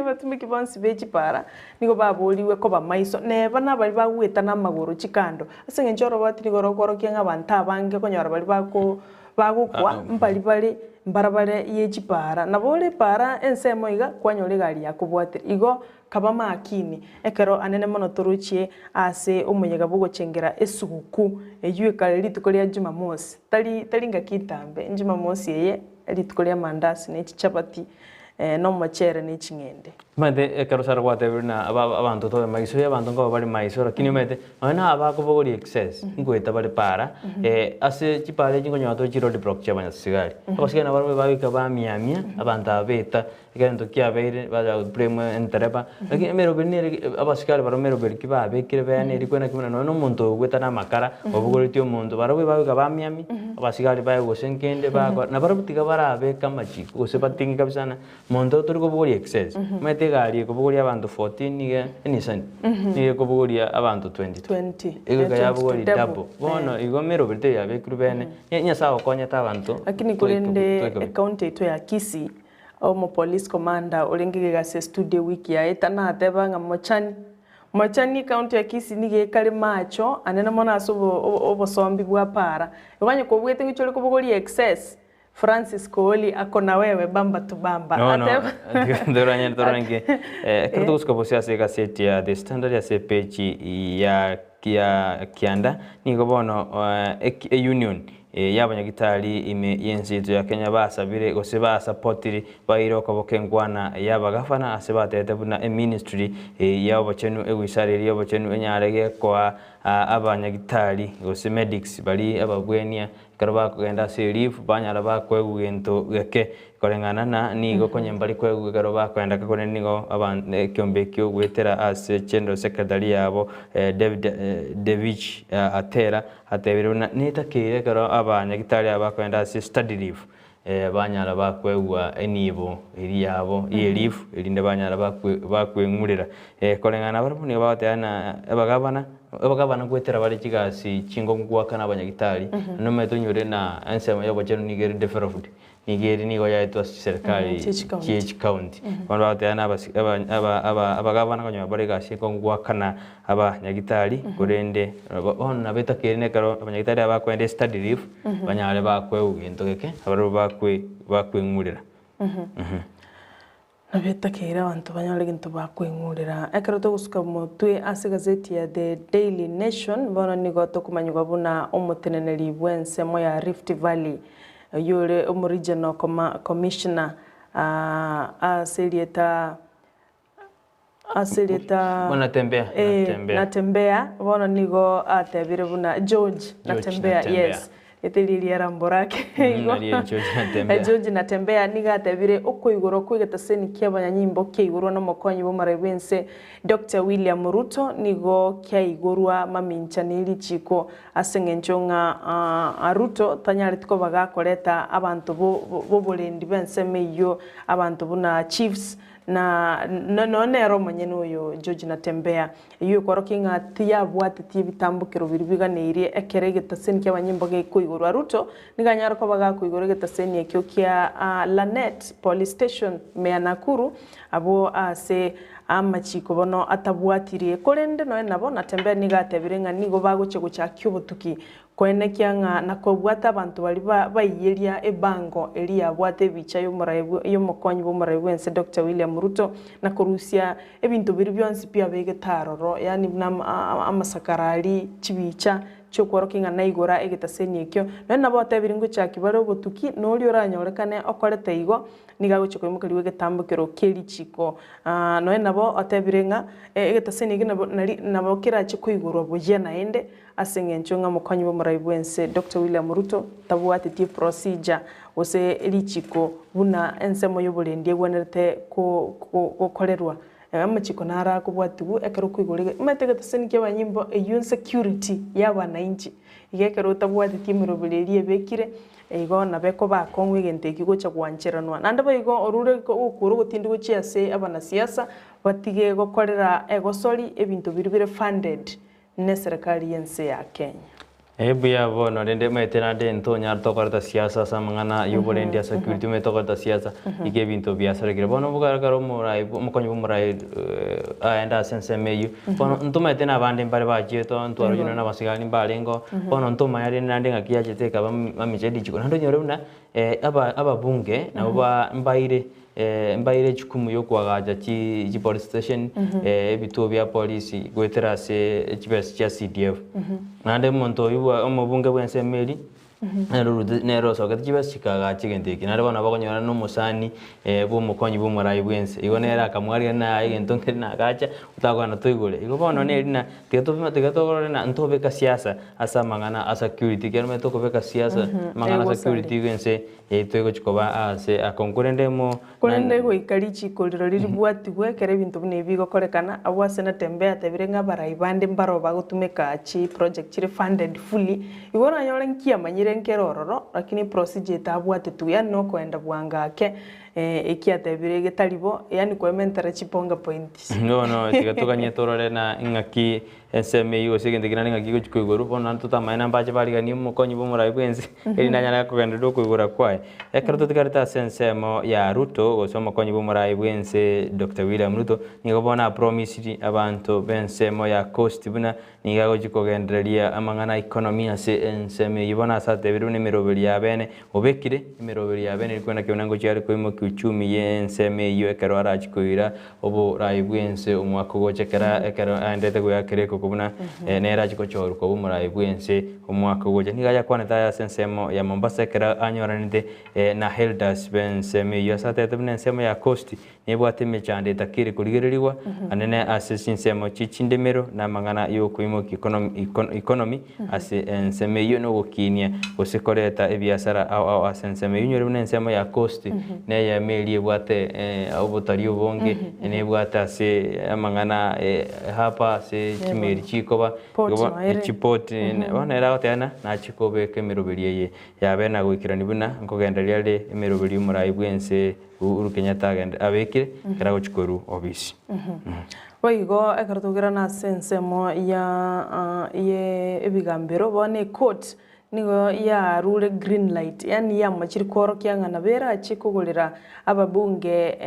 batumiki bonse bechipara nigo baboliwe ko bamaiso neba nabali bagweta namaguru chikando asengenjo robati nigo rokoro kyenga banta bange konyora bali bako bagukwa mbali mbarabare yechipara nabole para ensemo iga kwanyole gali yakubwatira igo kaba makini ekero anene mono toruchie ase omuyega bugo chengera esuguku eyue kale litukolia Jumamosi tali ngakitambe Jumamosi yeye litukolia mandasi ne chapati no machere ne chingende mate ekero sarwa tebirna abantu to maiso abantu ngo bali maiso lakini mete ana abako bogori excess ngweta bali para ase chipare chingo nyato chiro de block chabanya sigari abasike na barwe babika ba miamia abantu abeta igendo kiabeire baza premo entereba lakini mero benere abasikali baro mero beriki ba bekire bene iri kwena kimana no muntu gweta na makara obogori tio muntu barwe babika ba miami abasikali ba gosenkende ba na baro bitika bara abeka machiko gose batingi kabisa na muntu turi ko bogori excess mete gali ko bogori abantu 14 nige Nissan nige ko bogori abantu 20 ego ga bogori double bono igo mero bete ya bekuru bene nya sawa konya ta abantu lakini kulende account ito ya Kisi omo police commander olengege ga se studio wiki ya etana ateba nga mochani county ya Kisi nige kale macho anena mona asubo obosombi bwa para ibanye ko bwete ngichole ko bogori excess Francis Kooli akona wewe bamba tu bamba ateba ndoranya ndorange kredo uskoposia se gazeti ya The Standard ya se page ya kianda nigo bono union y'abanyagitari ime yenzizo ya Kenya basabire gose basupportiri bayiroko bokengwana y'abagafana asebatete buna ministry y'abachenu ewisariri y'abachenu enyarege kwa abanyagitari gose medics bali ababwenia karaba kugenda serifu banyara bakwegento geke korengana na nigo konyembali kwegu garoba kwenda kakone nigo abantu kyombekyo gwetera as general secretary yabo David atera atebiruna nitakire garo abanyagitari abakwenda as study leave banyara bakwegwa enibo iri yabo ye leave irinde banyara bakwengurira korengana baramu nigo batana abagabana gwetera bari kigasi kingo ngwaka n'abanyagitari no meto nyure na ansema yabo cyane nigeri deferofood nigeri nigo yaitwa serikali CH county bano batana abagabana kanywa bari gasi ko ngwaka na abanyagitari kurende ona betakirine karo abanyagitari abakwende study leave banyale bakwe ugento geke abaro bakwengurira Nabeta keira abantu banyole gintu bakwingurira ekero togusuka mutwe ase gazeti ya The Daily Nation bono nigo tokumanywa buna omuteneneri bwensemo ya Rift Valley yore regional commissioner aselieta natembea bono nigo atebire buna George natembea yes eteli ya ramborake George natembea niga atebire okuigoro kwigeta seni ky'abanyanyimbo kyeigoro no mokonyi bo marabense Dr. William Ruto nigo kyaigorwa maminchaniri chiko asengenchonga Ruto tanyari tiko bagakoreta abantu bo bolendi bense meyo abantu buna chiefs na nero manyene uyo George natembea iyo korokinga tia bwatiti bitambukiro biribiganirie ekerege taseni ky'abanyimbo kuigorwa Ruto niganyara ko bagakuigorege taseni ekyo kya Lanet police station me Nakuru abo ase amachiko bono atabwatirie korende no nabo natembea nigatebirenga nigo bagoche gucha kyubutuki kwene kyanga nakobwata abantu bali bayiyeria ebango elia bwate bicha yo mokonyi bo maraibwense Dr. William Ruto na korusia ebintu biri byonsi pia begetaroro yani amasakarali chibicha cyokorokinga naigora egetaseni ekyo no nabo atebiringo cyakibare obutuki no ri oranyorekane okorete igo nigagoche koimukari wegetambukiro keri chiko no nabo atebirenga egetaseni ege nabo kirache kuigorwa boje naende asengenchonga mokonyi bo maraibwense Dr. William Ruto tabwatiti procedure ose erichiko buna ensemo yobolendie gwenerete ko kolerwa amachiko nara kubwatigu ekero kuigorege mategetaseni ky'abanyimbo eyun security y'abananchi igekero tabwatiti mirobererie bekire igo nabeko bakongwe gente kigocha gwancheranwa nande bayigo orure ukuru gutindi guchiase abana siasa batige gokorera egosori ebintu biribire funded ne serikali yense ya Kenya Ebuya bono rende metena de ntonya tokorta siasa samangana yobolendia security metokorta siasa ige bintu biasa regire bono bugaragaro murai mukonyi murai aenda sense meyu bono ntuma etena abande mbare bajeto ntwaro yuno na basigani balengo bono ntuma yari nande ngakiaje teka bamichedi chiko nando nyore una aba bunge na ba mbaire chikumu yo kwagaja chi police station ebituo bya police gwetera se chibes cha CDF nande monto yuwa omubunge bwense meri nero sokati chibes chikaga chigenteki nare bana bakonyora no musani bo mukonyi bo murayi bwense igo nera akamwari na igentonke na gacha utagwana tuigure igo bono nerina tigatogora na ntobeka siasa asa mangana asa security kerme tokobeka siasa mangana security bwense twego chikoba ase akonkurendemo kurende go ikarichi koliro riri bwati gwekere bintu bine bigo korekana awase na tembea tebirenga baraibande mbaro bagutumeka chi project chiri funded fully igora nyore nkia manyire nkerororo lakini procedure tabwate tuya no kwenda bwangake ekiatebire getaribo yani kwementara chiponga points no tigatuganye torore na ingaki SME osegende kinani ngaki kuchikuiguru bono tutamaina mbaje baligani mukonyi bomurayi bwenzi eri nanyara kugenda dokuigura kwae ekero tutikarita sensemo ya Ruto gosoma konyi bomurayi bwense Dr. William Ruto nigobona promise abantu bensemo ya cost buna nigago chikogendereria amangana economy ase enseme yibona sate biru ne miroberi ya bene obekire miroberi ya bene kwenda kyonango cyari kwimo kuchumi yenseme yo ekero arachikuira obo rayi bwense umwako gochekera ekero andete goyakere kubuna nera chikochoro ko umurayi bwense umwaka goje nigaya kwaneta ya sensemo ya Mombasa kera anyoranite na Heldas bense meyo sate tebne nsemo ya cost nebwate mechande takire kuligereriwa anene asesinsemo chichindemero na mangana yo kuimo economy ase nseme yo no gokinia osekoreta ebiasara au asenseme yo nyore nsemo ya cost ne ya meli bwate obutari obonge ne bwate ase mangana hapa se chimeri chikoba chipoti wana era tena na chikobe kemiroberi ye yabena gwikirani buna ngogenderia le emiroberi murayi bwense Uhuru Kenyatta agende abekire kerago chikoru obisi Oigo ekartugira na sensemo ya ye ebigambero bone court nigo ya rule green light yani ya machiri koro kyangana bera chikugulira ababunge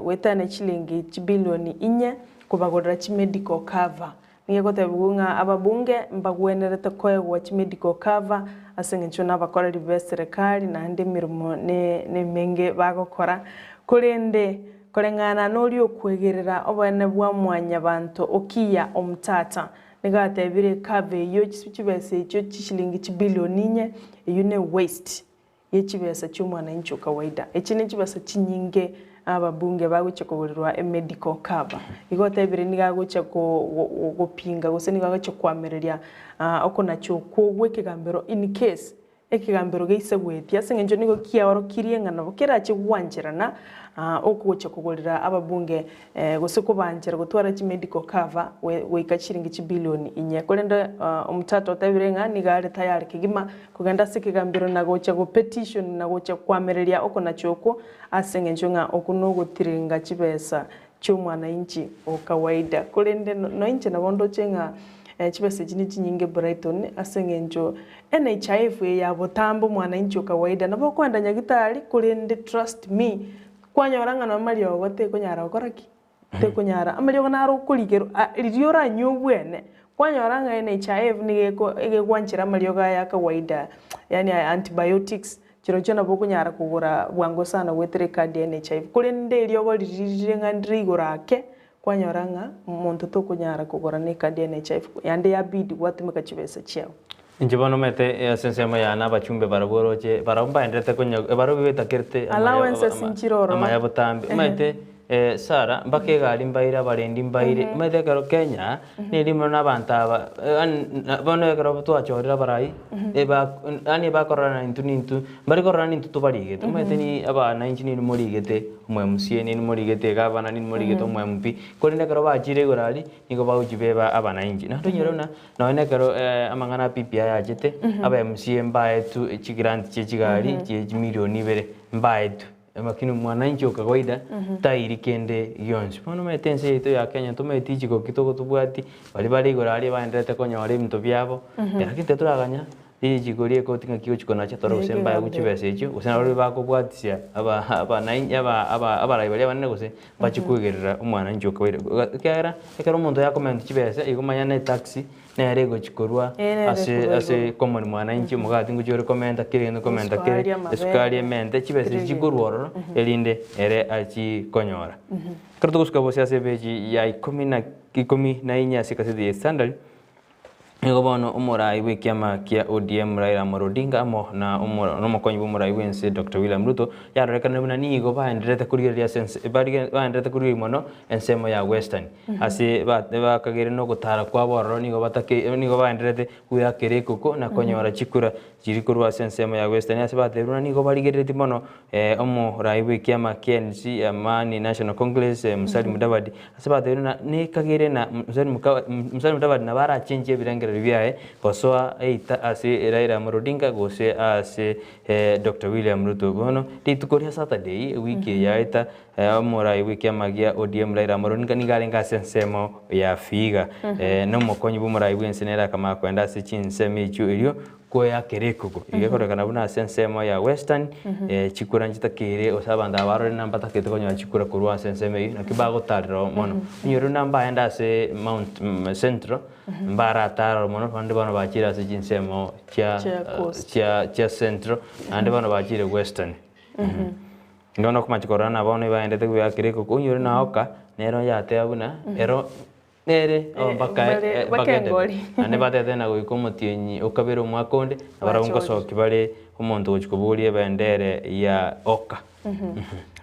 wetane chilingi bilioni 4 kubagorera chi medical cover nigekote bugunga ababunge mbagwenerete koegwa chi medical cover asengencho n'abakora ribe serikali na ndi mirimo ne menge bagokora kurende korengana nori okwegerera obone bwa mwanya bantu okiya omtata nigatebire kave yo chibese icho chishilingi chibilioni 4 yune waste yechibesa cy'umwana incho kawaida echi ni chibesa chinyinge ababunge baguche kugurirwa medical cover igotebire nigaguche gupinga gose nigaguche kwamereria okona cyo kwegekigambero in case ekigambero geise gwetia sengenjo nigo kiawaro kiriengana bukira chigwanjerana okuguche kugurira ababunge gose kubanjera gutwara chi medical cover weika chiringi chibilioni 4 kolenda omutata otabirenga nigare tayari kigima kugenda sikigambiro nagoche go petition nagoche kwamereria okona cyoko asengenjo nga okunogutiringa chibesa cy'umwana inchi okawaida kolende no inchi nabondo chenga chibese chini chinyinge Brighton asengenjo NHIF ya botambo mwana inchi okawaida nabo kwenda nyagitari kolende trust me kwanyoranga no malio gote kunyara okoraki te kunyara amalio na ro kuligero riora nyubwene kwanyoranga NHIF nigeko egegwanchira malio ga ya kawaida yani antibiotics chiro chona bokunyara kugura bwango sana wetere card NHIF kulende ryo lirirenga ndigorake kwanyoranga muntu to kunyara kugura ne card NHIF yande ya bid watumika chibesa cheo Njibano mete sensema ya na bachumbe baraboroche baramba endete kunyo barobe takerte allowances inchiroro amaya botambe mete Sara mbake gali mbaira barendi mbaire mete karo Kenya nirimo nabantaba bano karo twachorira barai eba ani bakorana intu bari korana intu barigete mete ni abana injini murigete umwe musie ni murigete gabana ni murigete umwe mpi korinde karo bachire gorali niko bawujibeba abana inji na tonyerona naone karo amangana PPI ajete aba musie mbaetu chigrant chigali milioni bere mbaetu makini mwananchi kawaida tairi kende yonsi pono metense ito ya Kenya tumetichi ko kitoko tubwati bali igorali baendete konyore bintu byabo yakite turaganya ijigorie ko tinga kiyo chikona cha toro semba ya kuchibese icho usana bali bakobwatisia aba nainja aba bali banne gose bachikugerera umwananchi kawaida kera ekero muntu yakomenta chibese igomanya ne taxi nerego chikorwa ase common mwananchi mugati ngujore komenta kirendo komenta kire esukari mente chibese chikorwa elinde ere achi konyora karto kuskabo ase beji ya 14 sikasidi standard Ngobono umurai w'ikiama kia ODM Raila Amolo Odinga amo na umukonyi w'umurai w'ense Dr. William Ruto yarekana buna nigo baenderete kuriria sense baenderete kuriria mono ensemo ya Western ase bakagere no gutara kwa bororo nigo batake nigo baenderete kuya kerekoko na konyora chikura chirikurwa sensemo ya Western ase bateruna nigo barigerete mono umurai w'ikiama KNC Amani National Congress Musalia Mudavadi ase bateruna ni kagere na Musalia Mudavadi na bara change birengere biae kosoa eita ase Raila Amolo Odinga gose ase Dr. William Ruto bono ditukoria Saturday wiki ya ita murai wiki amagia ODM Raila Amolo Odinga nigalenga sensemo ya figa no mokonyi bumurai wensenera kama kwenda se chinseme ichu ilio koya kerekugo igekorekana buna sensemo ya Western chikura njita kire osabanda baro namba takete konyo chikura kurwa senseme na kibago tarro mono nyoro namba enda se Mount Central mbara taro mono pande bano bachira se chinsemo cha Central ande bano bachire Western ngono kuma chikorana bano baendete kuya kerekugo nyoro na oka nero yate abuna ero nere bakengori ane batete na goikomotienyi okabero mwakonde abarungo soki bale umuntu uchikubulie bendere ya oka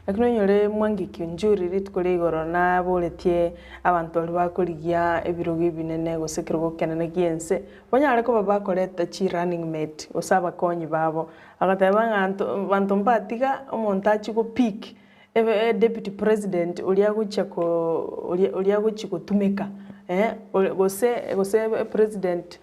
akino nyore mwangi kinjuri ritkore igoro na boletie abantu bali bakorigia ebirogi binene gosekirwo kenene giense banyare ko babakoreta chi running mate osaba konyi babo agateba bantu mbatiga omuntu achiko peak deputy president uliago chikutumika gose president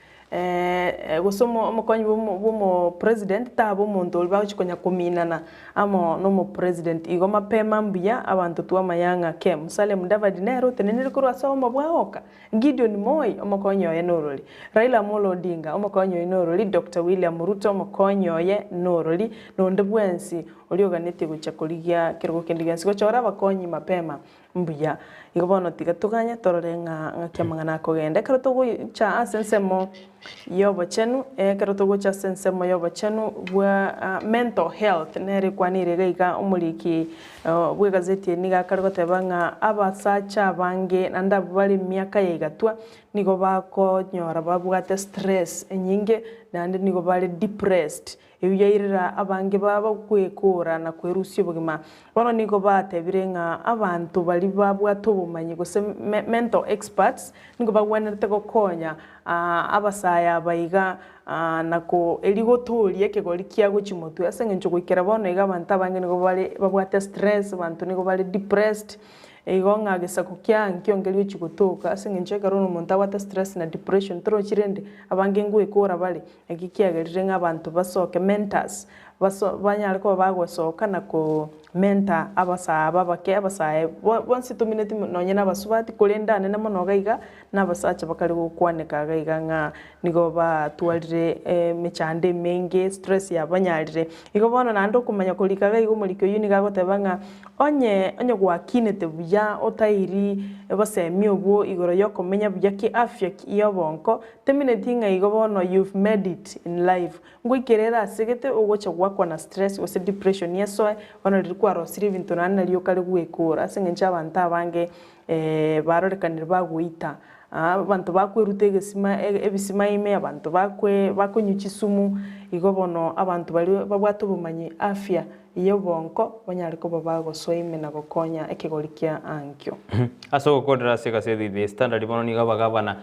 gosomo omukonyi bomo president tabo muntu olibago chikonya kuminana amo no mo president igo mapema mbia abantu twa mayanga ke Musalia Mudavadi nero tenenere kurwa somo bwaoka Gideon Moi omukonyi oye noroli Raila Amolo Odinga omukonyi oye noroli Dr. William Ruto omukonyi oye noroli nonde bwensi olioganete gucha kurigia kirgo kendigansi gochora bakonyi mapema mbia igo bono tiga tuganya torore nga kiamangana kogenda kero tugucha asensemo yobo chenu kero tugucha asensemo yobo chenu bwa mental health nere kwanire gaiga umuliki bwa gazeti niga karigoteba nga abasacha bange nanda bali miaka yigatwa nigo bakonyora babwate stress enyinge nandi nigo bali depressed ebiyairira abange baba kwekora na kwerusya bugima bono nigo batebire nga abantu bali babwate obumanyi gose mental experts nigo bagwenerete gokonya abasaya baiga nako eligotorie kegori kiago chimotu asenge ncho gwikera bono iga abantu abange nigo bali babwate stress abantu nigo bali depressed igonga gisako kyankyo ngeli chigutuka asenge ncho karo umuntu abata stress na depression tro chirende abange ngwekora bali egikiagerire nga abantu basoke mentors banyariko bagwesoka nako menta abasaba bake abasaye bonse tuminete nonyena basubati kulendane na mono gaiga nabasacha bakali gukwaneka gaiga nga nigo batwalire mechande menge stress yabanyarire igo bono nando kumanya kulika gaigo mulikyo yuni gagotebanga onye gwakinete buya otairi basemi obwo igoro yokomenya buya ki afya yobonko teminete nga igo bono you've made it in life ngwikerera segete ogocha gwakwa na stress ose depression yeso ono kwa rosiri bintu nana liyo kale gwekora asenge ncha abantu abange barorekanira bagwita abantu bakwerutege sima ebisima ime abantu bakunyukisumu igobono abantu bali babwata obumanyi afya iyo bonko banyariko babagosoime na gokonya ekigorikia ankyo aso gokodera segasedi the standard bono niga bagabana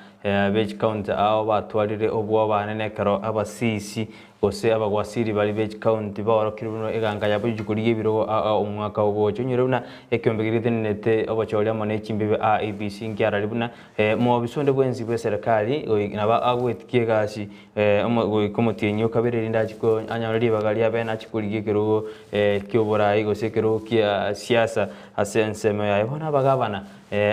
beach count aho batwarire obwo banene karo abasisi ose abagwasiri bali beach count bawarokire buno eganga yabujukuriye ibiro umwaka obocho nyiruna ekyombegerite nete obochoria mone chimbibe ABC ngyara buna mo bisonde bwenzi bwe serikali naba agwetikie gasi komotienyo kabere ndachiko anyariri bagali abena chikuriye kero kyobora igose kero kia siasa asenseme ya bona bagabana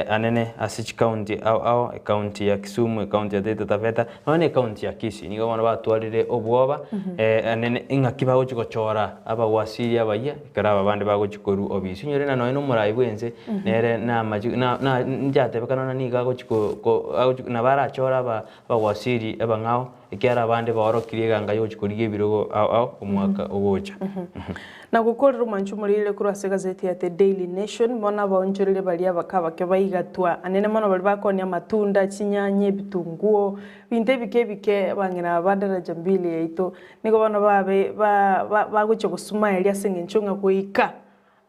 anene asich county au county ya Kisumu county ya Taita Taveta none county ya Kisii nigo bona batwarire obwoba anene ingakiba gochora abawasiri abaya karaba bande bagochikoru obisi nyore na no murayi bwenze nere na njate bakana niga gochiko na barachora abawasiri abangao ikiara bande barokiriye ganga yochikoriye birogo au umwaka obocha na gukorera umanchu murile kuri gazeti ya The Daily Nation mona baonjorire bali abakaba ke bayigatwa anene mono bali bakonya matunda chinyanye bitunguo binte bike bangina badaraja mbili yaito niko bana babe baguche gusuma yali asenge nchunga kuika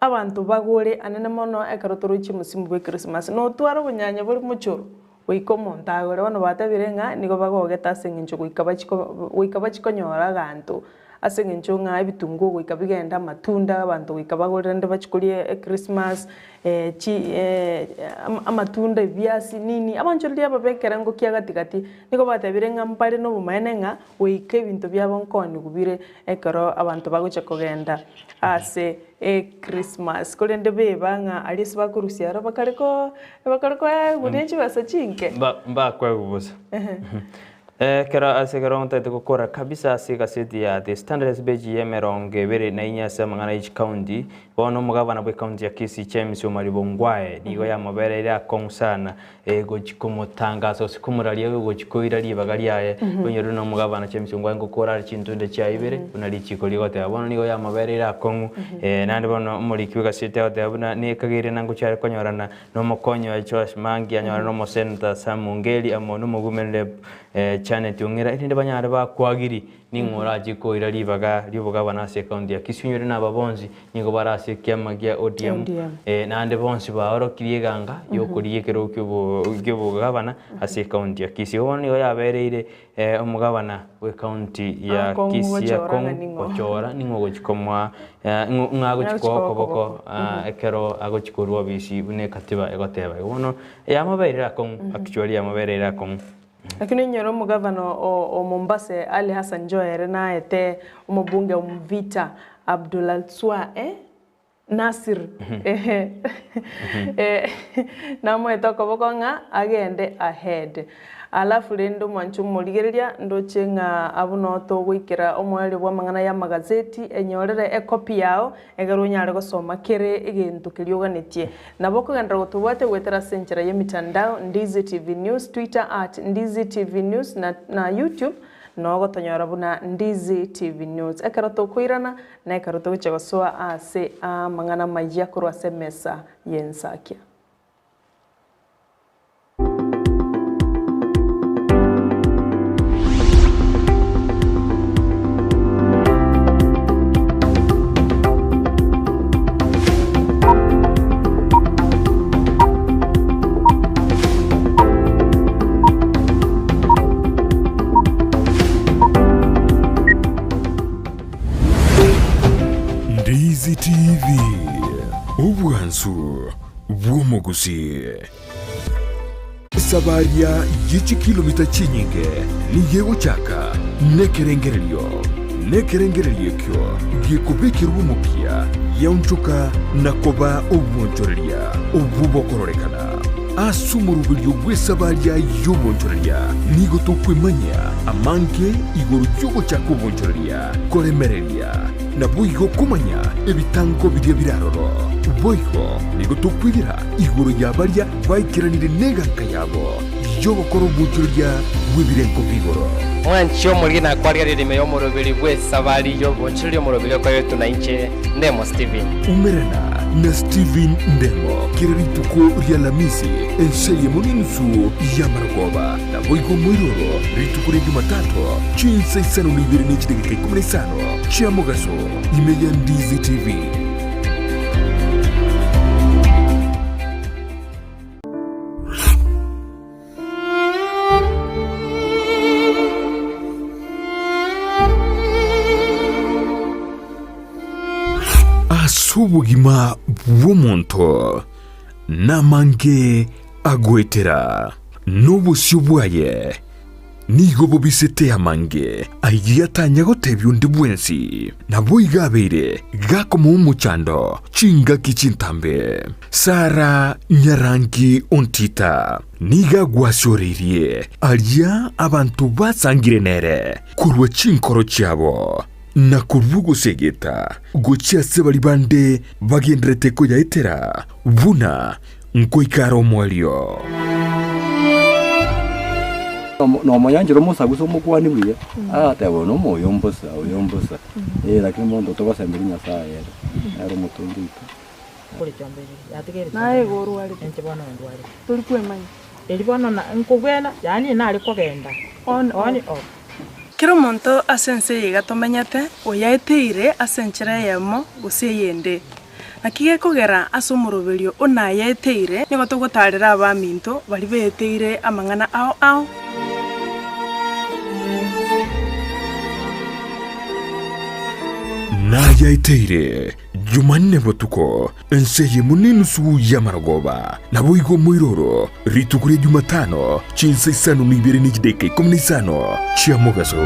abantu bagore anene mono ekarotorochi musimu bwe Christmas no twara bunyanya buri muchoro wiko montagore bano batabirenga niko bagogeta asenge ncho kuika bachikonyora gantu asenge nchunga ebitunguo kuika bigenda matunda abantu kuika bagore nde bachikulie Christmas amatunda ebyasi nini abanchorili ababekera ngo kiagatigati niko batabirenga mpale no bumaenenga wike ibintu byabonkoni kubire ekero abantu baguche kogenda ase Christmas kolende bebanga alisi bakurusiara bakariko gudenchi basachinke mba kwa kubuza kera asegera onta gukora kabisa gazeti ya The Standard beji yemeronge bere na inyasa mangana each county bono mugabana bwe county ya Kisii James Omaribongwae nigo ya mabere ira konsana gochikomutangazo sikumuralie gochikoira libagali yae bonyero no mugabana James Ongwae ngokora chintu nde cha ibere unali chikoligote bono nigo ya mabere ira kongu nande bono muri gazeti ya abuna ne kagire nango cyari konyorana no mukonyo ya Josh Mangi anyora no Mosenta Samungeli amono mugumenle chane tiongera inde banyare bakwagiri ningora jiko iralibaga liboga banase county ya Kisii nyore nababonzi ningo barase kyamagia ODM nande bonsi baorokiriye ganga yokuriye kero kyo gabana ase county ya Kisii woni yabereire umugabana we county ya Kisii ya Kochora ningo gochikomwa ngago chikoko ekero agochikorwa bisi une katiba egoteba wono yamaberera kon actually yamaberera kon lakini nyoro mugavano o Mombasa Ali Hassan Joere na ete umubunge umvita Abdullah Tswa Nasir namweta koboko nga agende ahead alafu rendo mwanchu murigereria ndoche nga abuno to gwikira omwere bwa mangana ya magazeti enyorere ekopi yao egarunyare gosoma kere egintu kirioganetie nabo kugenda gutubwate gwetera senchera ya mitandao Ndizi TV News Twitter @Ndizi TV News na YouTube no gotonyora buna Ndizi TV News ekaroto kuirana na ekaroto guchagoswa ase mangana majia kurwa semesa yensakia Ndizi TV ubwansu bw'omuguzi sabaria y'ici kilomita chinyinge niyego chaka nekerengerelyo kyo gikubikira ubumupya yaunchuka nakoba ubwonchoreria ububokororeka asumurubiryo bw'esabaria y'ubwonchoreria nigo tukwimanya amanke igoro y'ugo chaka ubwonchoreria koremereria na buigo kumanya ebitango bidia biraroro buigo nigo tukwibira igoro yabaria baikiranire neganka yabo yobokoro bunchoreria bwibirenko bigoro Mwancho mulina kwaria ririme yo murubiri bwe sabari yo bonchiri yo murubiri kwa yetu na inche Ndemo Steven umerana na Steven Ndemo kirari tuko rya lamisi enseye muninsu ya maragoba na boigo mwiroro ritukure Jumatatu chinsa isano nibiri n'ichidegeka 15 chia mugaso imeya Ndizi TV. Asubugima bw'omuntu namange agwetera n'obusyo bwaye nigo bubisete amange ayiyatanya gotebya undi bwensi nabo igabeire gakoma umuchando chinga kichintambe Sara Nyarangi Ontita niga gwasorerie alya abantu basangire nere kurwa chinkoro cyabo na kurugo segeta gochia sebali bande bagendrete ko yaitera buna nkoikaro mwalio no moyanjiro musaguso mukwani bwiye atebo no moyombosa lakini mondo to basembiri nyasaye ero mutundika kuri chombere yategere nae goru ali enche bana ndwari tuli kwemanya elibona na nkubwena yani nali kogenda on kiro monto asense yiga tomenyate oyaeteire asenchera yemo guseyende nakige kugera asumurubirio ona yaeteire nigo tugutarira abaminto bali beteire amangana ao na yaeteire Jumanne botuko enseye munini su ya maragoba na boigo mwiroro ritukure Jumatano chinsa isano nibiri n'ikideke 15 chia mugaso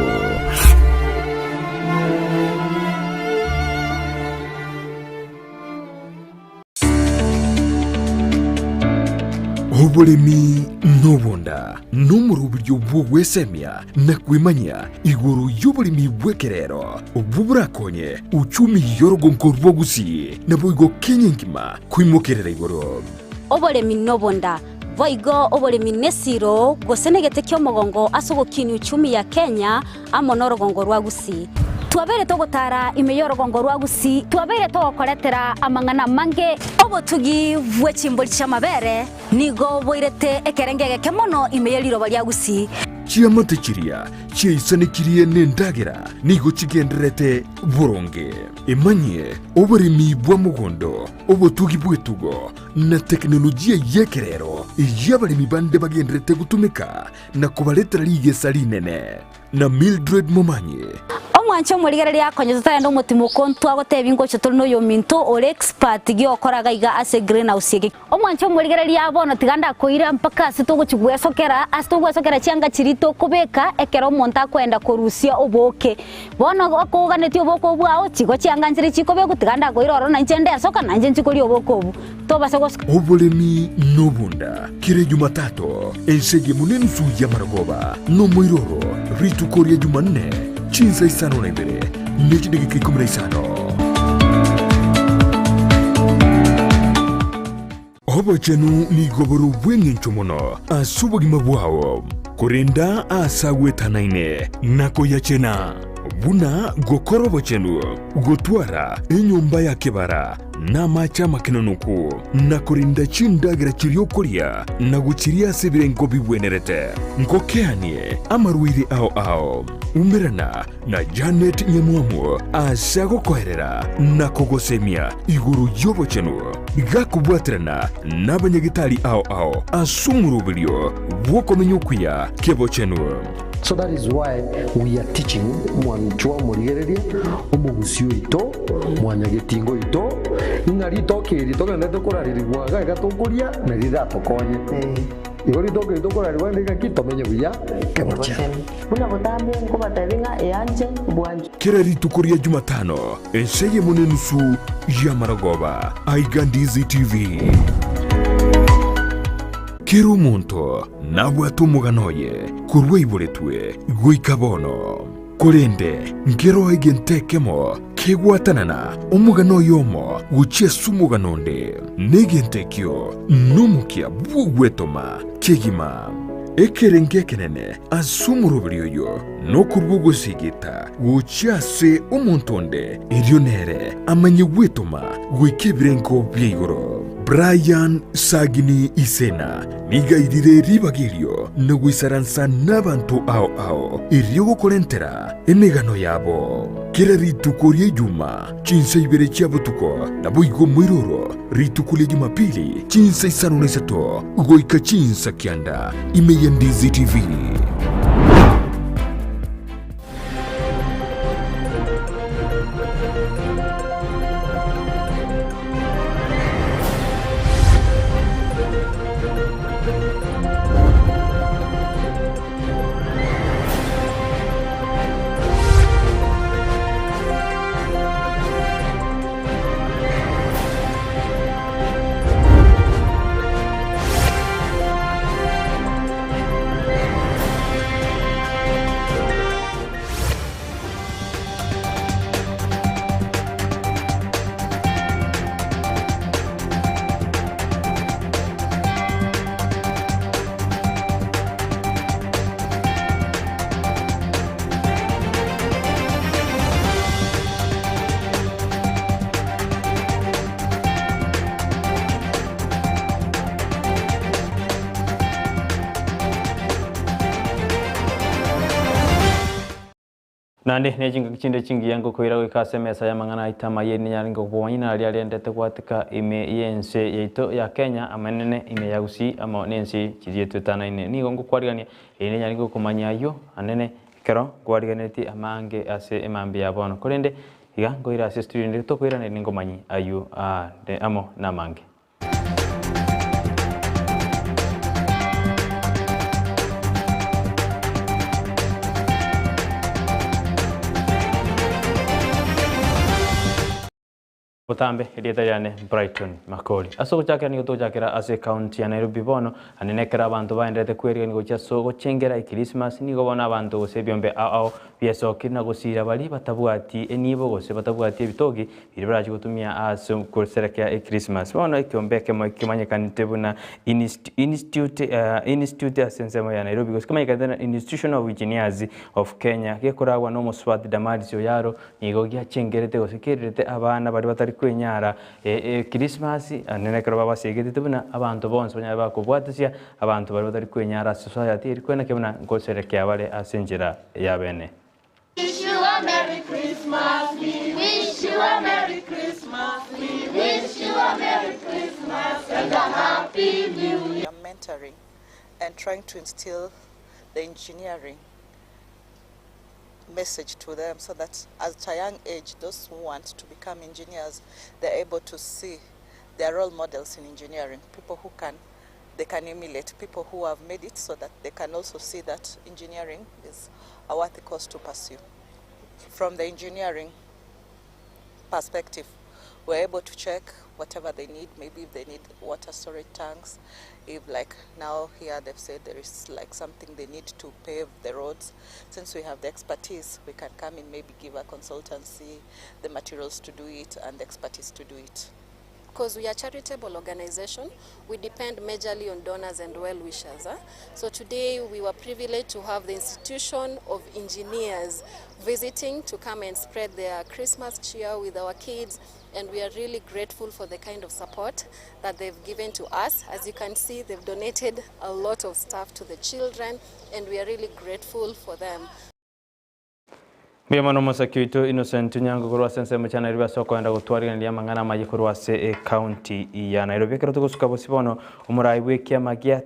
Obolemi nobonda n'umurubiryo bw'ogwesemya nakwimanya iguru y'obolemi bwekerero obuburakonye uchumi yorogonko rwogusi naboigo kenyengima kwimokerera igoro obolemi nobonda voigo obolemi nesiro gosenegete kyomogongo asogokini uchumi ya Kenya amonorogongo rwagusi twabere togotara imeyorogongo rwagusi twabere togokoretera amangana mange obotugi bwechimboli chamabere nigo boirete ekerengege kemono imeyeliro balyagusi chiamate chiria chiaisanekirie nendagera nigo chigenderete boronge emanye oboremi bwa mugondo obotugi bwetugo na teknolojia yekerero iyabalemi bande bagenderete gutumika na kubaletera ligesa linene na Mildred Momanye omwancho murigereria konye tutenda umutimo kontu agotebi ngocho turi no yominto ore expert gi okoraga iga ase greenhouse gi omwancho murigereria bono tiganda koira mpaka asitugwesokera chianga chirito kubeka ekero omonto akwenda korusia oboke bono akoganeti oboko bwao chigo chianga nchiri chikobe gutiganda koira oro na nchende soka na nje nchikori oboko obu tobase gos Obolemi nobunda kire Jumatatu ensege munene suya maragoba no moiroro ritu koria Jumanne chinsa isano na ibere nechidegeke 15 Obo chenu ni goboru bwenye nchomono asubogima bwao kurenda asagwe tanaine nako ya chena buna gokorobo chenu gotwara enyumba ya kebara na macha makinonuku na kurinda chindagira chirio koria na guchiria sebirengo bibwenerete ngokeanie amaruire ao umirana na Janet Nyamuamu asago koherera na kogosemia iguru yobo chenu gakubwatrana na banyagitari ao asumurubilio wokomenyukuya kebo chenu. So that is why we are teaching mwanchwa murigereria omugusio ito mwanyagetingo ito ingari tokiri tokende tokoraririrwaga igatokuria na riratokonye igori tokiri tokoraririrwa ndika kitomenye buya kemocha buna botambe ngo batabinga eyanje bwanje kera ritukuria Jumatano enseye munenusu ya maragoba aiga Ndizi TV Kero monto nabwa tumuganoye kurwe iboretwe guikabono kurende ngero igentekemo kegwatanana omugano yomo guchie sumuganonde negentekyo numukia bugwetoma kegima ekerenge kenene asumurubilioyo no kurbugo sigita guchiase omontonde erionere amanye gwetoma gwikebirengo byigoro Brian Sagini Isena nigaidire ribagirio nugwisaransa n'abantu ao iryo korentera emegano yabo kera ritukurie Juma chinsa ibere cyabutuko nabuigo mwiroro ritukulie Jumapili chinsa isano nesato goika chinsa kianda imeya Ndizi TV. Nande nejinga kichinde chingi yango koira wikase mesa ya mangana itama yeni nyaringo kuwanyina aliendete kwatika ime yense yeito ya Kenya amanene ime yagusi ama nensi chizietu tana ine ni gongo kwarigania ine nyaringo kumanyayo anene kero kwariganeti amange ase emambi yabono korende iga ngoira ase studio ndito koira ne ngomanyi ayu de amo namange Botambe edieta yane Brighton Makori. Aso kuchakira ni kutochakira ase county ya Nairobi bono anenekera abantu baendete kweriga ni gocha so gochengera Christmas ni gobona abantu gose byombe ao byesoki na gosira bali batabwati enibo gose batabwati ebitogi biraje gutumia aso kuserekea Christmas. Bono ikyombeke mo kimanyekanite buna institute asensemo ya Nairobi gose kamanyekana Institution of Engineers of Kenya gekoragwa no muswati damadisyo yaro ni gogia chengerete gose kerete abana bali batari kwenyara Christmas anenekera baba segete buna abantu bonse banya bakubwatisia abantu bali batari kwenyara society iri kwena kebuna ngoserekea bale asenjera ya bene. Wish you a Merry Christmas, we wish you a Merry Christmas, we wish you a Merry Christmas and a Happy New Year. Mentoring and trying to instill the engineering message to them so that at a young age, those who want to become engineers, they're able to see their role models in engineering, people who they can emulate, people who have made it, so that they can also see that engineering is a worthy course to pursue. From the engineering perspective, we're able to check whatever they need, maybe if they need water storage tanks, if like now here they've said there is like something they need to pave the roads. Since we have the expertise, we can come in, maybe give a consultancy, the materials to do it and the expertise to do it. Because we are a charitable organization, we depend majorly on donors and well-wishers. So today we were privileged to have the institution of engineers visiting to come and spread their Christmas cheer with our kids, and we are really grateful for the kind of support that they've given to us. As you can see, they've donated a lot of stuff to the children, and we are really grateful for them. Biyamano Masakito Innocent Nyango kurwa sense mchana riba soko enda gutwarira ndi amangana maji kurwa se county ya Nairobi kero tugusuka bosibono umurai wekia magia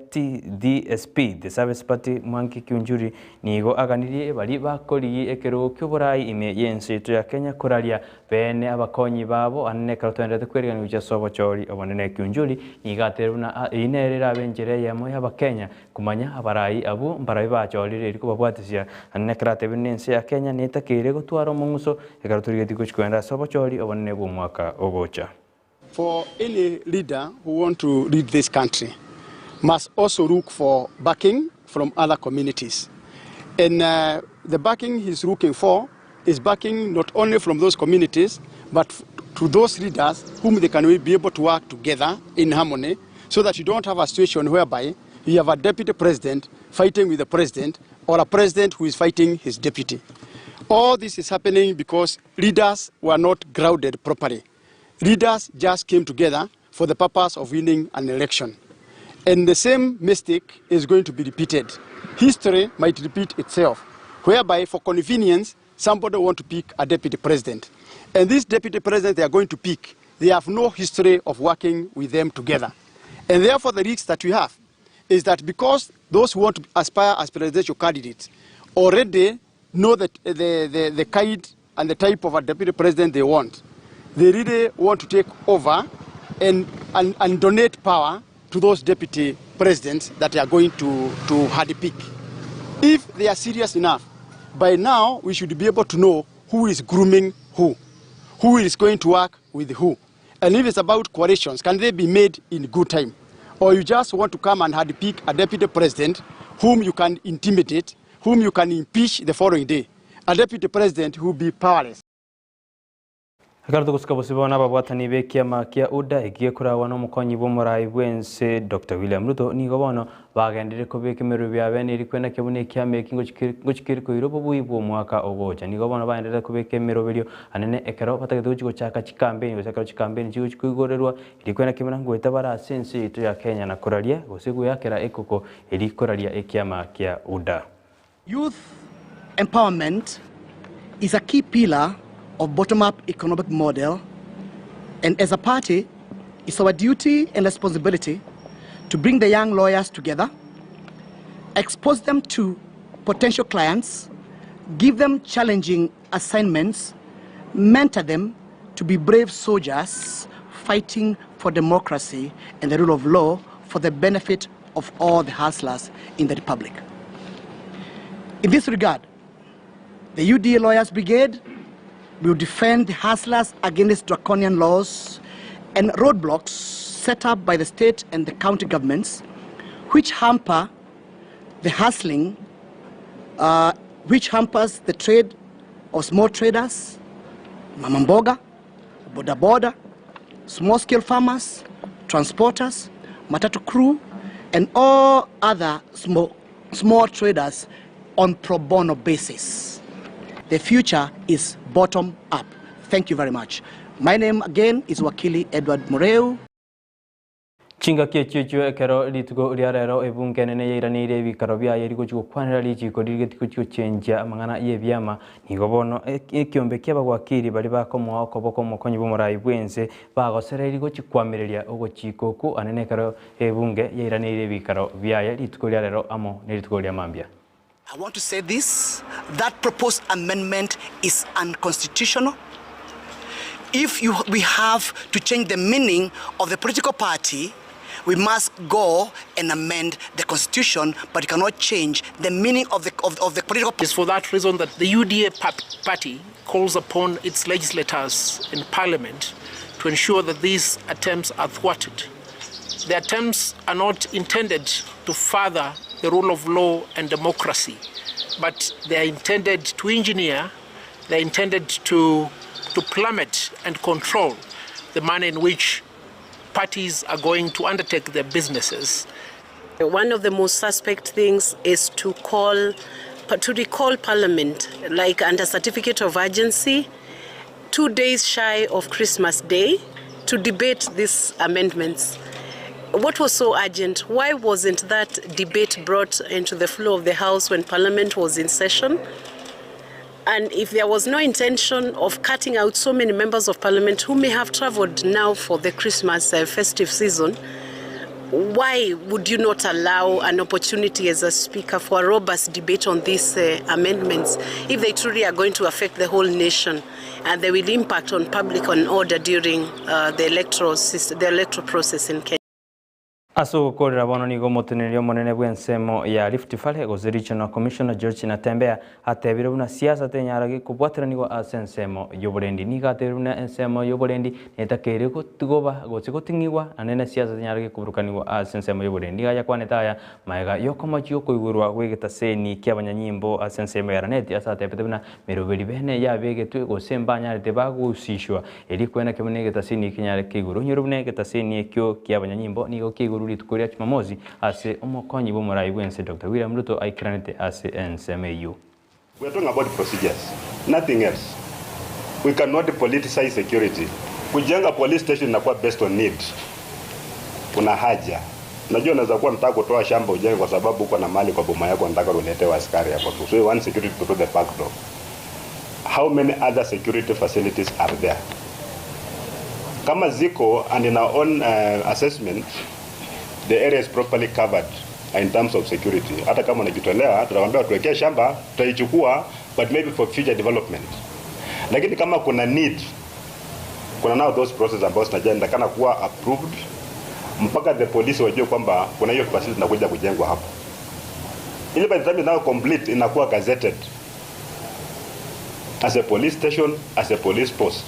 DSP the Service Party mwanki kiunjuri nigo aganirie bali bakori ekero kyuburai ime yense to ya Kenya kuralia bene abakonyi babo anne kero twendete kwerigana uja sobo chori obonene kiunjuri nigateruna inerera benjere yamo y'abakenya kumanya abarai abu mbarai bachorire iriko babwatisia anne krate binense ya Kenya nita For any leader who want to lead this country must also look for backing from other communities. And the backing he's looking for is backing not only from those communities, but to those leaders whom they can be able to work together in harmony, so that you don't have a situation whereby you have a deputy president fighting with the president, or a president who is fighting his deputy. All this is happening because leaders were not grounded properly. Leaders just came together for the purpose of winning an election. And the same mistake is going to be repeated. History might repeat itself, whereby for convenience, somebody want to pick a deputy president. And this deputy president they are going to pick, they have no history of working with them together. And therefore the risk that we have is that because those who want to aspire as presidential candidates already know that the kind and the type of a deputy president they want. They really want to take over and donate power to those deputy presidents that are going to handpick. If they are serious enough, by now we should be able to know who is grooming who is going to work with who. And if it's about coalitions, can they be made in good time? Or you just want to come and handpick a deputy president whom you can intimidate, whom you can impeach the following day, a deputy president who will be powerless. Akarto kusikabosibona babwatani bekia makia uda igiye kurawa no mukonyi bomurai bwense Dr. William Ruto nigo bono bagendere ko bekemeru bya bene iri kwenda kebune kya making ngochikiri ko irobo buibo mwaka ogoja nigo bono baendere ko bekemeru belio anene ekero batagete kuchiko chaka chikambeni gosakaro chikambeni chigo chikugorerwa iri kwenda kemena ngo itabara sense itu ya Kenya na koralia gosigu yakera ekoko iri koralia ekiama kia uda. Youth empowerment is a key pillar of bottom-up economic model, and as a party, it's our duty and responsibility to bring the young lawyers together, expose them to potential clients, give them challenging assignments, mentor them to be brave soldiers fighting for democracy and the rule of law for the benefit of all the hustlers in the Republic. In this regard, the UDA Lawyers Brigade will defend the hustlers against draconian laws and roadblocks set up by the state and the county governments, which hamper the hustling, which hampers the trade of small traders, mamamboga, boda, small-scale farmers, transporters, matatu crew, and all other small traders on pro bono basis. The future is bottom up. Thank you very much. My name again is Wakili Edward Moreu. Chinga kia chicho ekero litugo liarero ebunge nene yiranire bikarobya yeriko chiko kwanira lichiko dirigeti kuchiko chenja amangana ye byama nigobono ekiombe kyabagwakiri bali bakomo okoboko mokonyi bomurai bwense bagosera iriko chikwamireria ogochiko ku anene karo ebunge yiranire bikaro byaya litugo liarero amo nelitugo liamambia. I want to say this, that proposed amendment is unconstitutional. If we have to change the meaning of the political party, we must go and amend the constitution, but you cannot change the meaning of the political party. It's for that reason that the UDA party calls upon its legislators in parliament to ensure that these attempts are thwarted. The attempts are not intended to further the rule of law and democracy, but they are intended to engineer, they are intended to plummet and control the manner in which parties are going to undertake their businesses. One of the most suspect things is to recall Parliament, like under certificate of urgency, 2 days shy of Christmas Day, to debate these amendments. What was so urgent? Why wasn't that debate brought into the floor of the House when Parliament was in session? And if there was no intention of cutting out so many members of Parliament who may have travelled now for the Christmas festive season, why would you not allow an opportunity as a speaker for a robust debate on these amendments if they truly are going to affect the whole nation and they will impact on public order during the electoral process in Kenya? Aso korera bono nigo mutenerio monene bwensemo ya Rift Valley goze Regional Commissioner George Natembea atebire buna siasa tenyaragi kubwatiranigo asensemo yoborendi niga atebire ensemo yoborendi netakere ko tugoba goze gotingirwa anene siasa tenyaragi kuburukanigo asensemo yoborendi ga yakwanetaya maega yokomachi koigurwa gwegetaseni kyabanyanyimbo asensemo ya raneti asatebite buna meroberi bene ya begetwe gosemba nyarite bagusishwa eri kwena kemene getaseni kinyare kiguru nyorubne getaseni ekyo kyabanyanyimbo nigo kiguru litukuria Jumamosi ase omokonyi bomorai bwense Dr. William Ruto aikiranite ase NSMAU. We are talking about procedures, nothing else. We cannot politicize security. Kujenga police station inakuwa based on need. Kuna haja. Najua unaweza kuwa unataka kutoa shamba ujenge kwa sababu uko na mali kwa boma yako unataka uletewe askari hapo tu. So you want security to do the back door. How many other security facilities are there? Kama ziko, and in our own assessment, the area is properly covered in terms of security. Hata kama unajitolea, tunawaambia tuwekee shamba, tutaichukua, but maybe for future development. Lakini kama kuna need, kuna now those processes ambazo zinatakana kuwa approved, mpaka the police wajue kwamba kuna hiyo facility inakuja kujengwa hapo. Ili by the time now complete inakuwa gazetted as a police station, as a police post.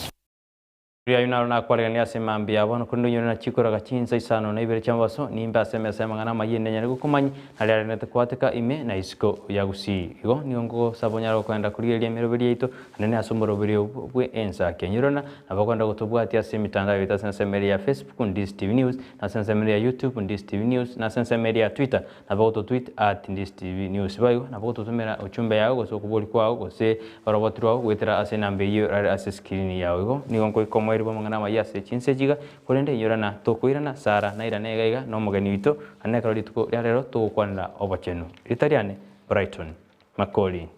Ria yunarona kwaregania semambia bono kundunyo na chikora gachinza isano na ibere chambaso nimba asema ngana mayende nyane gukumanyi nali nete kwateka ime na isiko ya gusi igo niongo sabonyaro kwenda kuriria meroberi ito nene asomoroberi bwe Ensakia nyirona nabakwenda gutubwati ase mitandao bita sensemeri ya Facebook Ndizi TV News na sensemeri ya YouTube Ndizi TV News na sensemeri ya Twitter nabagoto tweet @Ndizi TV News bayo nabagoto tumera uchumbe yago goso kubuli kwao gose barobotirwa gwetera ase nambe iyo rari ase screen yawo igo niongo ikomo eri bomangana mayase chinsejiga kurende yorana tokoirana sara na irane gaiga no mugeni wito anekaro lituko rero tugukwanira obachenu ritariane Brighton Makori.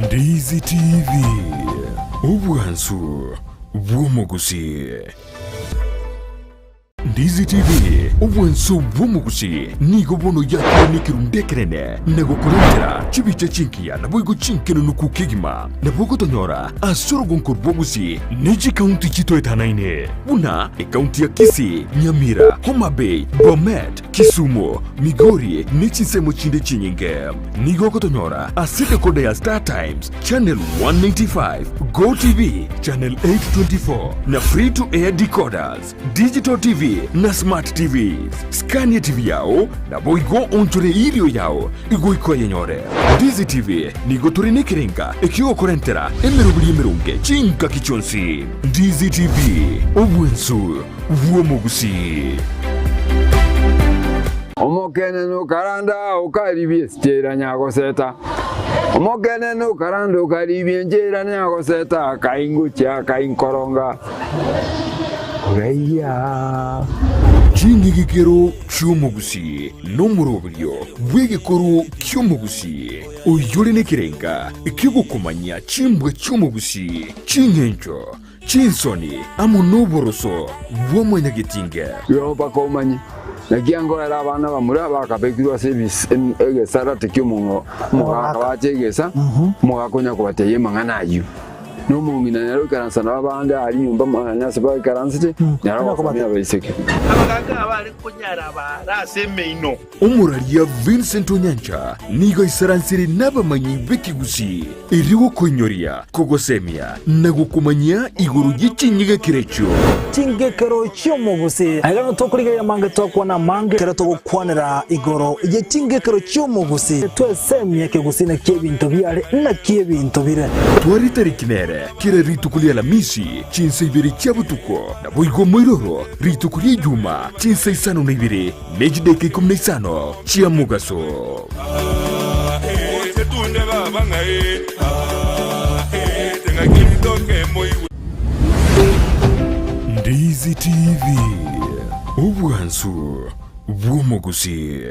Ndizi TV ubwansu bw'omugusi. Ndizi TV ubwansu bw'omugusi nigo bono yakonikerundekerene nagokorera chibiche chinkia nabwo chinkeno nukukigima nabwo tonyora asoro gonkorbogusi neji county chito etanaine buna county ya Kisii, Nyamira, Homa Bay, Bomet, Kisumu, Migori nechisemo chinde chinyinge nigo tonyora asite kode ya Star Times channel 195, Go TV channel 824 na free to air decoders, digital TV na smart TVs. Scania TV yao na boigo onchore ilio yao igo iko yenyore. Ndizi TV nigo turine kirenga ekio korentera emerunge chinka kichonsi. Ndizi TV obwensu vuomugusi. omokene no karanda ukaribie stera nyago seta omokene no karanda ukaribie njera nyago seta kaingucha kainkoronga Gaya Chingigikero cy'umugusi n'umurobyo w'igikoro cy'umugusi uyore nekirenga ikigukomanya chimbwe cy'umugusi chingencho chinsoni amunoboroso w'umunyagitinga yo bakomanye nagiango era abana bamura bakabekirwa service egesara tekyomungo mugakabachegesa mugakonya kubateye manganayo no mungina nero karansana abandi ari nyumba manya seba karansite naro bakomya bayiseke abaganga abari kunyara baraseme ino umuralia Vincent Onyancha nigo isaransiri n'abamanyi b'ikigusi iriwo konyoria kogosemia nagukumanya iguru y'ichinyiga kirecho chingekero cy'umugusi agano tokuriga mange tokwana mange kero togukwanira igoro ye chingekero cy'umugusi twesemye kigusi na kibinto byare na kibinto bire twari tarikinere kira ritukulia la misi chinse ibiri cyabutuko na boigo moiroro ritukulia juma chinse isano na ibiri mejideke kumne isano chia mugaso Ndizi TV ubwansu bw'umugusi.